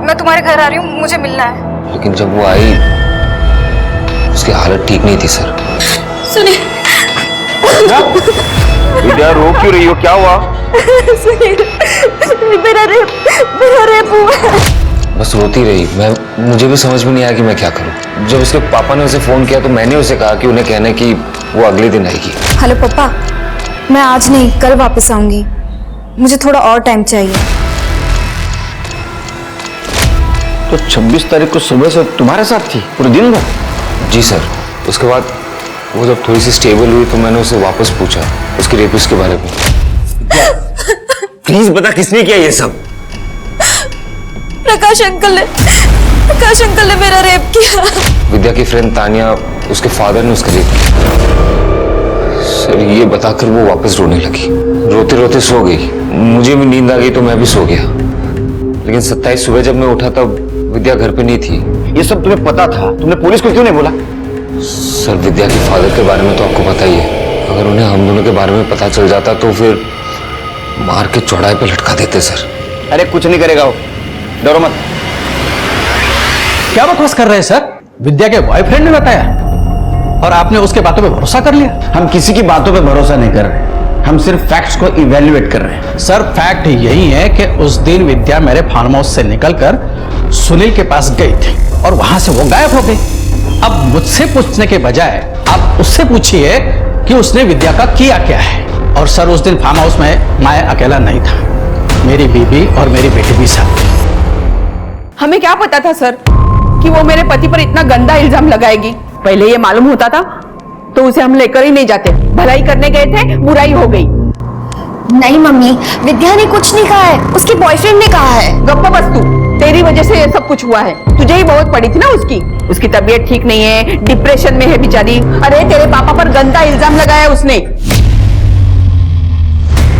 मैं तुम्हारे घर आ रही हूँ, मुझे मिलना है। लेकिन जब वो आई उसकी हालत ठीक नहीं थी सर। सुनील विद्या रो क्यों रही हो, क्या हुआ? सुनील, मेरा रेप हुआ है। बस रोती रही। मुझे भी समझ में नहीं आया कि मैं क्या करूं। जब उसके पापा ने उसे फोन किया तो मैंने उसे कहा कि उन्हें कहना कि वो अगले दिन आएगी। हेलो पापा, मैं आज नहीं कल वापस आऊंगी, मुझे थोड़ा और टाइम चाहिए। तो 26 तारीख को सुबह से तुम्हारे साथ थी पूरे दिन भर? जी सर। उसके बाद वो जब थोड़ी सी स्टेबल हुई तो मैंने उसे वापस पूछा उसके रेपिस्ट के बारे में। प्लीज बता किसने किया ये सब? प्रकाश अंकल ने मेरा रेप किया। विद्या की फ्रेंड तानिया, उसके फादर ने उसका रेप किया। सर ये बताकर वो वापस रोने लगी, रोते रोते सो गई। मुझे भी नींद आ गई तो मैं भी सो गया। लेकिन 27 सुबह जब मैं उठा तब विद्या घर पे नहीं थी। ये सब तुम्हें पता था, तुमने पुलिस को क्यों नहीं बोला? सर विद्या के फादर के बारे में तो आपको पता ही है। अगर उन्हें हम दोनों के बारे में पता चल जाता तो फिर मार के चौड़ाई पे लटका देते सर। अरे कुछ नहीं करेगा वो, डरो मत। क्या बकवास कर रहे हैं सर? विद्या के बॉयफ्रेंड ने बताया और आपने उसके बातों पे भरोसा कर लिया? हम किसी की बातों पे भरोसा नहीं कर रहे, हम सिर्फ फैक्ट्स को इवेल्युएट कर रहे हैं। सर फैक्ट यही है कि उस दिन विद्या मेरे फार्म हाउस से निकलकर सुनील के पास गई थी और वहां से वो गायब हो गई। अब मुझसे पूछने के बजाय आप उससे पूछिए कि उसने विद्या का किया क्या है। और सर उस दिन फार्म हाउस में मैं अकेला नहीं था, मेरी बीबी और मेरी बेटी भी साथ। हमें क्या पता था सर कि वो मेरे पति पर इतना गंदा इल्जाम लगाएगी। पहले ये मालूम होता था तो उसे हम लेकर ही नहीं जाते। भलाई करने गए थे, बुराई हो गई। नहीं मम्मी, विद्या ने कुछ नहीं कहा है, उसके बॉयफ्रेंड ने कहा है। गप्पा बस तू, तेरी वजह से ये सब कुछ हुआ है। तुझे ही बहुत पड़ी थी ना उसकी तबीयत ठीक नहीं है, डिप्रेशन में है बेचारी। अरे तेरे पापा पर गंदा इल्जाम लगाया उसने।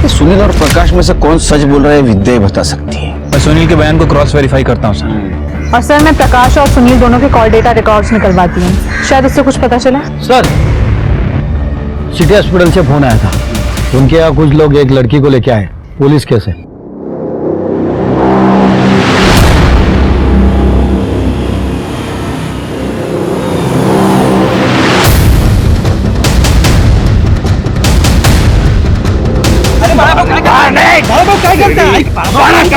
सुनील और प्रकाश में से कौन सच बोल रहा है विद्या ही बता सकती है। मैं सुनील के बयान को क्रॉस वेरीफाई करता हूँ सर। और सर मैं प्रकाश और सुनील दोनों के कॉल डेटा रिकॉर्ड्स निकलवाती हूँ, शायद उससे कुछ पता चला। सर सिटी हॉस्पिटल से फोन आया था, उनके यहाँ कुछ लोग एक लड़की को लेके आए, पुलिस केस है।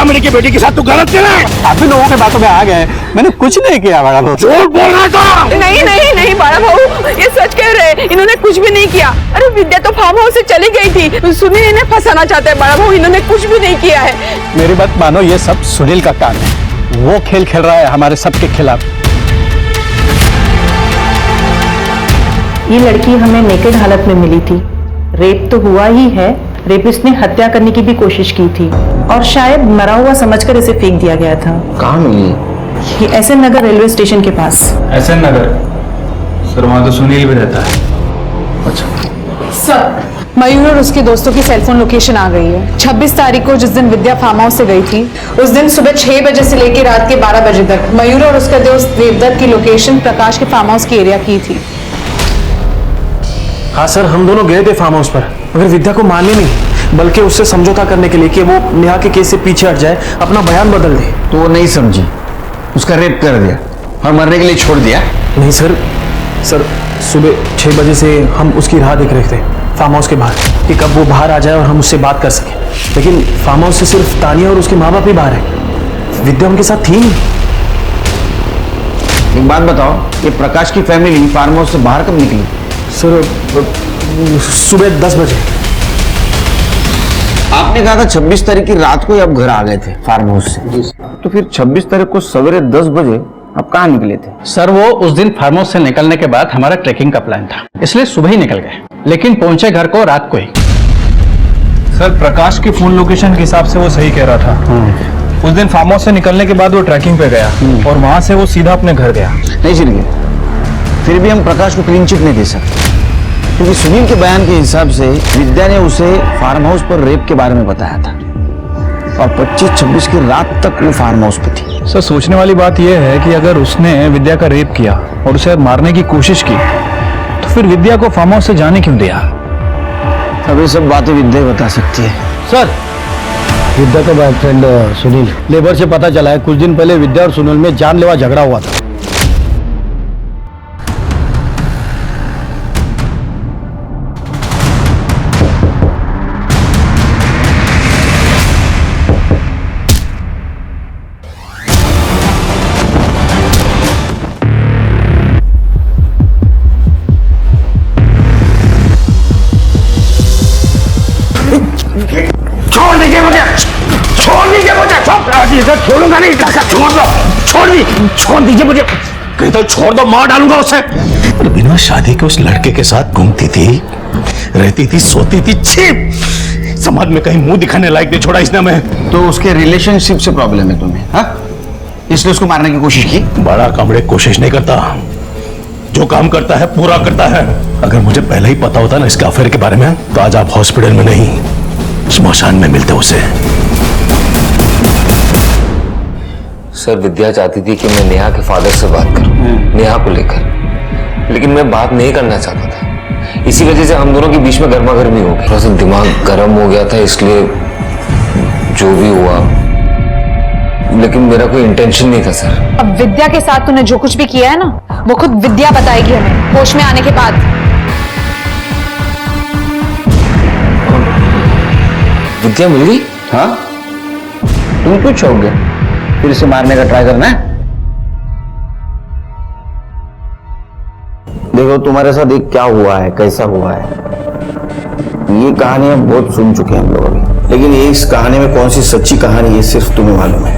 मेरे बेटी के साथ तू गलत किया। आप भी लोगों के बातों में आ गए, मैंने कुछ नहीं किया बड़ा भाऊ। झूठ बोल रहा था। नहीं बड़ा भाऊ, ये सच कह रहे हैं, इन्होंने कुछ भी नहीं किया। अरे विद्या तो फार्म हाउस से चली गई थी, सुनील इन्हें फंसाना चाहते हैं बड़ा भाऊ, इन्होंने कुछ भी नहीं किया है। मेरी बात मानो, ये सब सुनील का काम है, वो खेल खेल रहा है हमारे सबके खिलाफ। ये लड़की हमें नेकेड हालत में मिली थी, रेप तो हुआ ही है, रेपिस्ट ने हत्या करने की भी कोशिश की थी और शायद मरा हुआ समझकर इसे फेंक दिया गया था। कहाँ मिली? ये एसएन नगर रेलवे स्टेशन के पास। एसएन नगर? सर वहां तो सुनील भी रहता है। अच्छा सर, मयूर और उसके दोस्तों की सेलफोन लोकेशन आ गई है। 26 तारीख को जिस दिन विद्या फार्म हाउस से गई थी, उस दिन सुबह 6 बजे से लेकर रात के 12 बजे तक मयूर और उसका दोस्त देवदत्त की लोकेशन प्रकाश के फार्म हाउस की एरिया की थी। हाँ सर, हम दोनों गए थे फार्म हाउस पर, मगर विद्या को मारने नहीं बल्कि उससे समझौता करने के लिए कि वो नेहा के केस से पीछे हट जाए, अपना बयान बदल दे। तो वो नहीं समझी, उसका रेप कर दिया और मरने के लिए छोड़ दिया। नहीं सर सुबह 6 बजे से हम उसकी राह देख रहे थे फार्म हाउस के बाहर कि कब वो बाहर आ जाए और हम उससे बात कर सकें। लेकिन फार्म हाउस से सिर्फ तानिया और उसके माँ बाप ही बाहर है, विद्या उनके साथ थी नहीं। एक बात बताओ, ये प्रकाश की फैमिली फार्म हाउस से बाहर कब निकली? सर सुबह 10 बजे। आपने कहा था 26 तारीख की रात को ही आप घर आ गए थे फार्म हाउस से, तो फिर 26 तारीख को सवेरे 10 बजे आप कहाँ निकले थे? सर वो उस दिन फार्म हाउस से निकलने के बाद हमारा ट्रैकिंग का प्लान था, इसलिए सुबह ही निकल गए, लेकिन पहुंचे घर को रात को ही। सर प्रकाश की फोन लोकेशन के हिसाब से वो सही कह रहा था। उस दिन फार्म हाउस से निकलने के बाद वो ट्रैकिंग पे गया और वहां से वो सीधा अपने घर गया। नहीं चिड़िए, फिर भी हम प्रकाश को क्लीन चिट नहीं दे सकते, क्योंकि सुनील के बयान के हिसाब से विद्या ने उसे फार्म हाउस पर रेप के बारे में बताया था और 25-26 की रात तक वो फार्म हाउस पे थी। सर सोचने वाली बात यह है कि अगर उसने विद्या का रेप किया और उसे मारने की कोशिश की तो फिर विद्या को फार्म हाउस से जाने क्यों दिया? अब ये सब बातें विद्या बता सकती है। सर विद्या का बॉयफ्रेंड सुनील, लेबर से पता चला है कुछ दिन पहले विद्या और सुनील में जानलेवा झगड़ा हुआ था। पता नहीं क्या क्या। छोड़ दीजिए मुझे, कहीं तो छोड़ दो, मार डालूंगा उसे। अरे बिना शादी के उस लड़के के साथ घूमती थी, रहती थी, सोती थी, छी। समाज में कहीं मुंह दिखाने लायक नहीं छोड़ा इसने हमें। तो उसके रिलेशनशिप से प्रॉब्लम है तुम्हें, हाँ? इसलिए उसको मारने की कोशिश की? बड़ा कमरे कोशिश नहीं करता, जो काम करता है पूरा करता है। अगर मुझे पहले ही पता होता ना इसके अफेयर के बारे में, तो आज आप हॉस्पिटल में नहीं, स्मशान में मिलते उसे। सर, विद्या चाहती थी कि मैं नेहा के फादर से बात करूं, नेहा को लेकर, लेकिन मैं बात नहीं करना चाहता था। इसी वजह से हम दोनों के बीच में गर्मा गर्मी हो गई, थोड़ा सा दिमाग गर्म हो गया था, इसलिए जो भी हुआ, लेकिन मेरा कोई इंटेंशन नहीं था सर। अब विद्या के साथ तूने जो कुछ भी किया है ना, वो खुद विद्या बताएगी हमें होश में आने के बाद। विद्या मिल गई? हाँ, तुम क्यों चौंक गए? फिर इसे मारने का ट्राई करना है? देखो तुम्हारे साथ एक क्या हुआ है, कैसा हुआ है, ये कहानी हम बहुत सुन चुके हैं हम लोग अभी, लेकिन ये इस कहानी में कौन सी सच्ची कहानी ये सिर्फ तुम्हें मालूम है।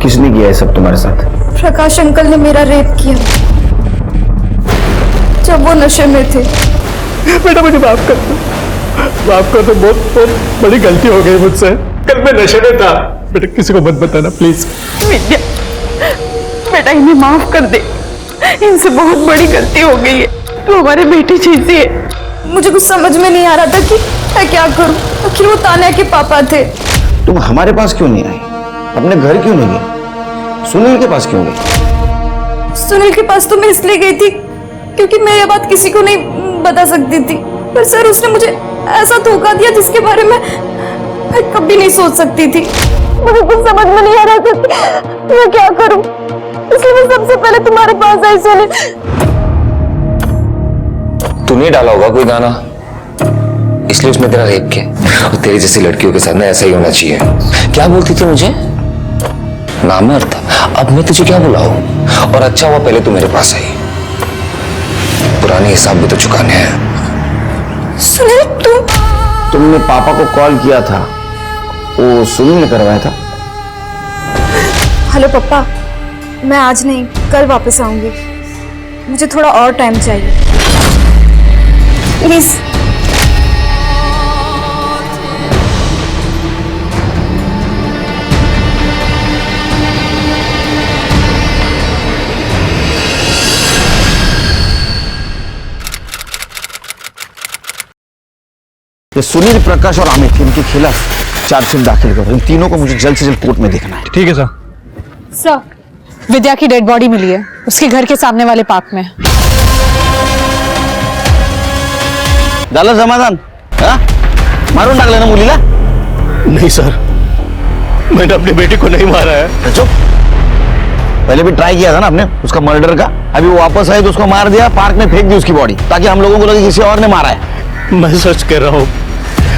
किसने किया है सब तुम्हारे साथ? प्रकाश अंकल ने मेरा रेप किया जब वो नशे में थे। बेटा मुझे माफ कर दो, माफ कर दो, बहुत बहुत बड़ी गलती हो गई मुझसे। कल मैं नशे में था। बेटा किसी को मत बताना प्लीज। विद्या, बेटा इन्हें माफ कर दे, इनसे बहुत बड़ी गलती हो गई है, तू हमारे बेटे जैसी है। मुझे कुछ समझ में नहीं आ रहा था कि मैं क्या करूं। आखिर वो तान्या के पापा थे। तुम हमारे पास क्यों नहीं आई? अपने घर क्यों नहीं गई? सुनील के पास क्यों गई? सुनील के पास तो मैं इसलिए गई थी क्योंकि मैं ये बात किसी को नहीं बता सकती थी, पर सर उसने मुझे ऐसा धोखा दिया जिसके बारे में मैं कभी नहीं सोच सकती थी। मुझे कुछ समझ में नहीं आ रहा था कि मैं क्या करूं, इसलिए मैं सबसे पहले तुम्हारे पास आई। सुनील, तूने डाला होगा कोई गाना, इसलिए उसने तेरा रेप किया। और तेरी जैसी लड़कियों के साथ ना ऐसा ही होना चाहिए। क्या बोलती थी मुझे? नाम है अर्था। अब मैं तुझे क्या बुलाऊं? और अच्छा हुआ पहले तू मेरे पास आई, पुराने हिसाब भी तो चुकाने हैं। सुनील, तुमने पापा को कॉल किया था, वो सुनील ने करवाया था? हेलो पापा, मैं आज नहीं कल वापस आऊंगी, मुझे थोड़ा और टाइम चाहिए प्लीज। ये सुनील, प्रकाश और अमित, इनके खिलाफ चार्जशीट दाखिल करो। इन तीनों को मुझे जल्द से जल्द कोर्ट में देखना है। ठीक है सर। सर, विद्या की डेड बॉडी मिली है उसके घर के सामने वाले पार्क में। झालं समाधान? हाँ? मारून टाकलं ना मुलीला? नहीं सर, मैंने अपनी बेटी को नहीं मारा है। चुप, पहले भी ट्राई किया था ना आपने उसका मर्डर का। अभी वो वापस आए तो उसको मार दिया, पार्क में फेंक दी उसकी बॉडी, ताकि हम लोगों को लगे किसी और ने मारा है। मैं सच कह रहा हूँ,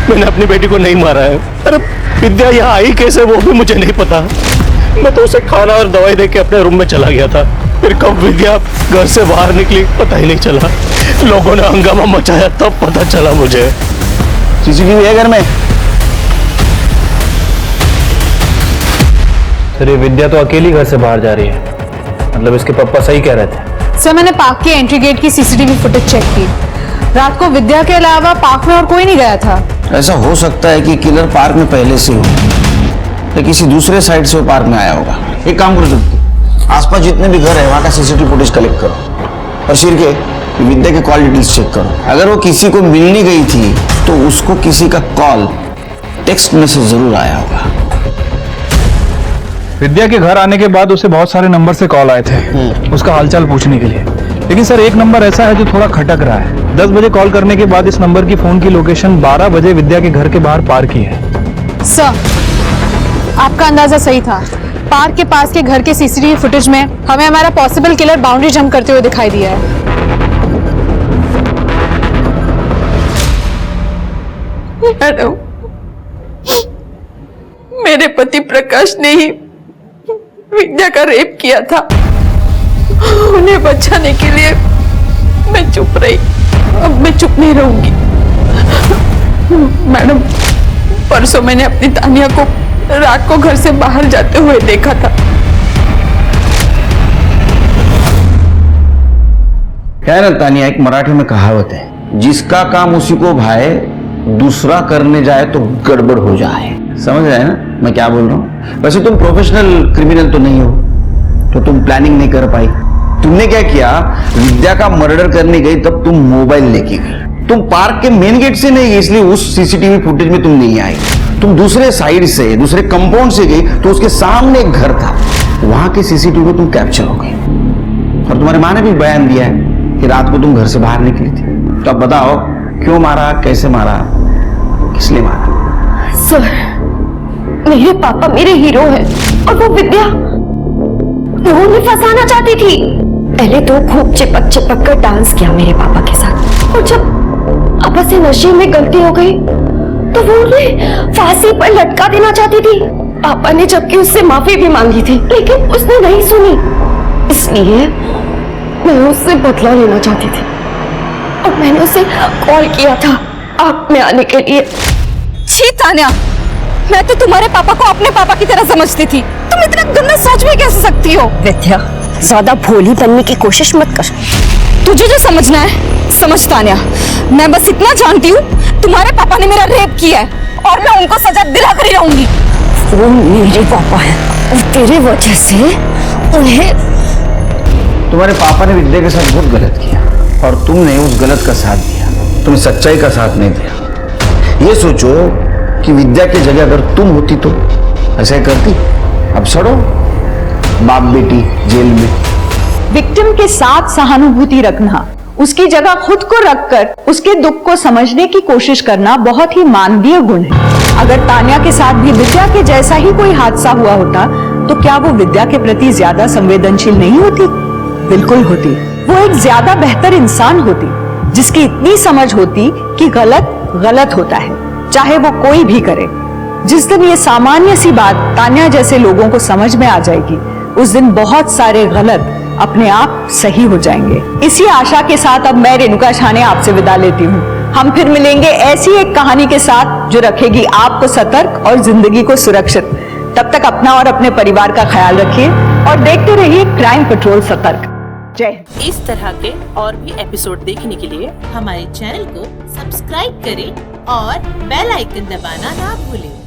मैंने अपनी बेटी को नहीं मारा है। अरे विद्या यहाँ आई कैसे वो भी मुझे नहीं पता। मैं तो उसे खाना और दवाई देके अपने रूम में चला गया था। फिर कब विद्या घर से बाहर निकली पता ही नहीं चला। लोगों ने हंगामा मचाया तब पता चला मुझे। सीसीटीवी है घर में? सर ये विद्या तो अकेली घर से बाहर जा रही है, मतलब इसके पापा सही कह रहे थे। सर मैंने पार्क के एंट्री गेट की सीसीटीवी फुटेज चेक की, रात को विद्या के अलावा पार्क में और कोई नहीं गया था। ऐसा हो सकता है कि किलर पार्क में पहले से हो, या किसी दूसरे साइड से वो पार्क में आया होगा। एक काम करो, आसपास जितने भी घर है वहां का सीसीटीवी फुटेज कलेक्ट करो और सिर के विद्या के कॉल डिटेल्स चेक करो। अगर वो किसी को मिलने गई थी तो उसको किसी का कॉल, टेक्स्ट मैसेज जरूर आया होगा। विद्या के घर आने के बाद उसे बहुत सारे नंबर से कॉल आए थे उसका हालचाल पूछने के लिए, लेकिन सर एक नंबर ऐसा है जो थोड़ा खटक रहा है। 10 बजे कॉल करने के बाद इस नंबर की फोन की लोकेशन 12 बजे विद्या के घर के बाहर पार की है। सर आपका अंदाजा सही था, पार्क के पास के घर के सीसीटीवी फुटेज में हमें हमारा पॉसिबल किलर बाउंड्री जंप करते हुए दिखाई दिया है। मैडम, मेरे पति प्रकाश ने ही विद्या का रेप किया था। उन्हें बचाने के लिए मैं चुप रही, अब मैं चुप नहीं रहूंगी। मैडम, परसों मैंने अपनी तानिया को रात को घर से बाहर जाते हुए देखा था। है ना तानिया, एक मराठी में कहावत है, जिसका काम उसी को भाए, दूसरा करने जाए तो गड़बड़ हो जाए। समझ रहे हैं ना मैं क्या बोल रहा हूँ? वैसे तुम प्रोफेशनल क्रिमिनल तो नहीं हो, तो तुम प्लानिंग नहीं कर पाई। तुमने क्या किया, विद्या का मर्डर करने गई तब तुम मोबाइल लेके गई। तुम पार्क के मेन गेट से नहीं गई, इसलिए उस सीसीटीवी फुटेज में तुम नहीं आई। तुम दूसरे साइड से, दूसरे कंपाउंड से गई, तो उसके सामने एक घर था, वहां के सीसीटीवी में तुम कैप्चर हो गई। और तुम्हारे माँ ने भी बयान दिया है कि रात को तुम घर से बाहर निकली थी। तो अब बताओ, क्यों मारा, कैसे मारा, किस लिए मारा? सर, मेरे पापा मेरे हीरो हैं और वो विद्या उन्हें फंसाना चाहती थी। पहले तो खूब चिपक चिपक कर डांस किया मेरे पापा के साथ, और जब पापा से नशे में गलती हो गई तो वो उन्हें फांसी पर लटका देना चाहती थी। पापा ने जबकि उससे माफी भी मांगी थी, लेकिन उसने नहीं सुनी। इसलिए मैं उससे बदला लेना चाहती थी और मैंने उसे कॉल किया था आग में आने के लिए। छी तान्या, मैं तो तुम्हारे पापा को अपने पापा की तरह समझती थी। तुम इतना गंदा सोच में कैसे सकती हो? विद्या, ज्यादा भोली बनने की कोशिश मत कर। तुझे जो समझना है समझ तान्या। मैं बस इतना जानती हूँ, तुम्हारे पापा ने मेरा रेप किया है और मैं उनको सजा दिला कर ही रहूंगी। वो मेरे पापा हैं और तेरे वजह से उन्हें। तुम्हारे पापा ने विद्या के साथ बहुत गलत किया और तुमने उस गलत का साथ दिया, तुमने सच्चाई का साथ नहीं दिया। ये सोचो कि विद्या की जगह अगर तुम होती तो ऐसा ही करती। अब सड़ो बाप बेटी जेल में। विक्टिम के साथ सहानुभूति रखना, उसकी जगह खुद को रखकर उसके दुख को समझने की कोशिश करना बहुत ही मानवीय गुण है। अगर तान्या के साथ भी विद्या के जैसा ही कोई हादसा हुआ होता तो क्या वो विद्या के प्रति ज्यादा संवेदनशील नहीं होती? बिल्कुल होती। वो एक ज्यादा बेहतर इंसान होती, जिसकी इतनी समझ होती कि गलत गलत होता है, चाहे वो कोई भी करे। जिस दिन ये सामान्य सी बात तान्या जैसे लोगों को समझ में आ जाएगी, उस दिन बहुत सारे गलत अपने आप सही हो जाएंगे। इसी आशा के साथ अब मैं रेणुका शाहने आपसे विदा लेती हूँ। हम फिर मिलेंगे ऐसी एक कहानी के साथ जो रखेगी आपको सतर्क और जिंदगी को सुरक्षित। तब तक अपना और अपने परिवार का ख्याल रखिए और देखते रहिए क्राइम पेट्रोल सतर्क। जय। इस तरह के और भी एपिसोड देखने के लिए हमारे चैनल को सब्सक्राइब करें और बेल आइकन दबाना ना भूलें।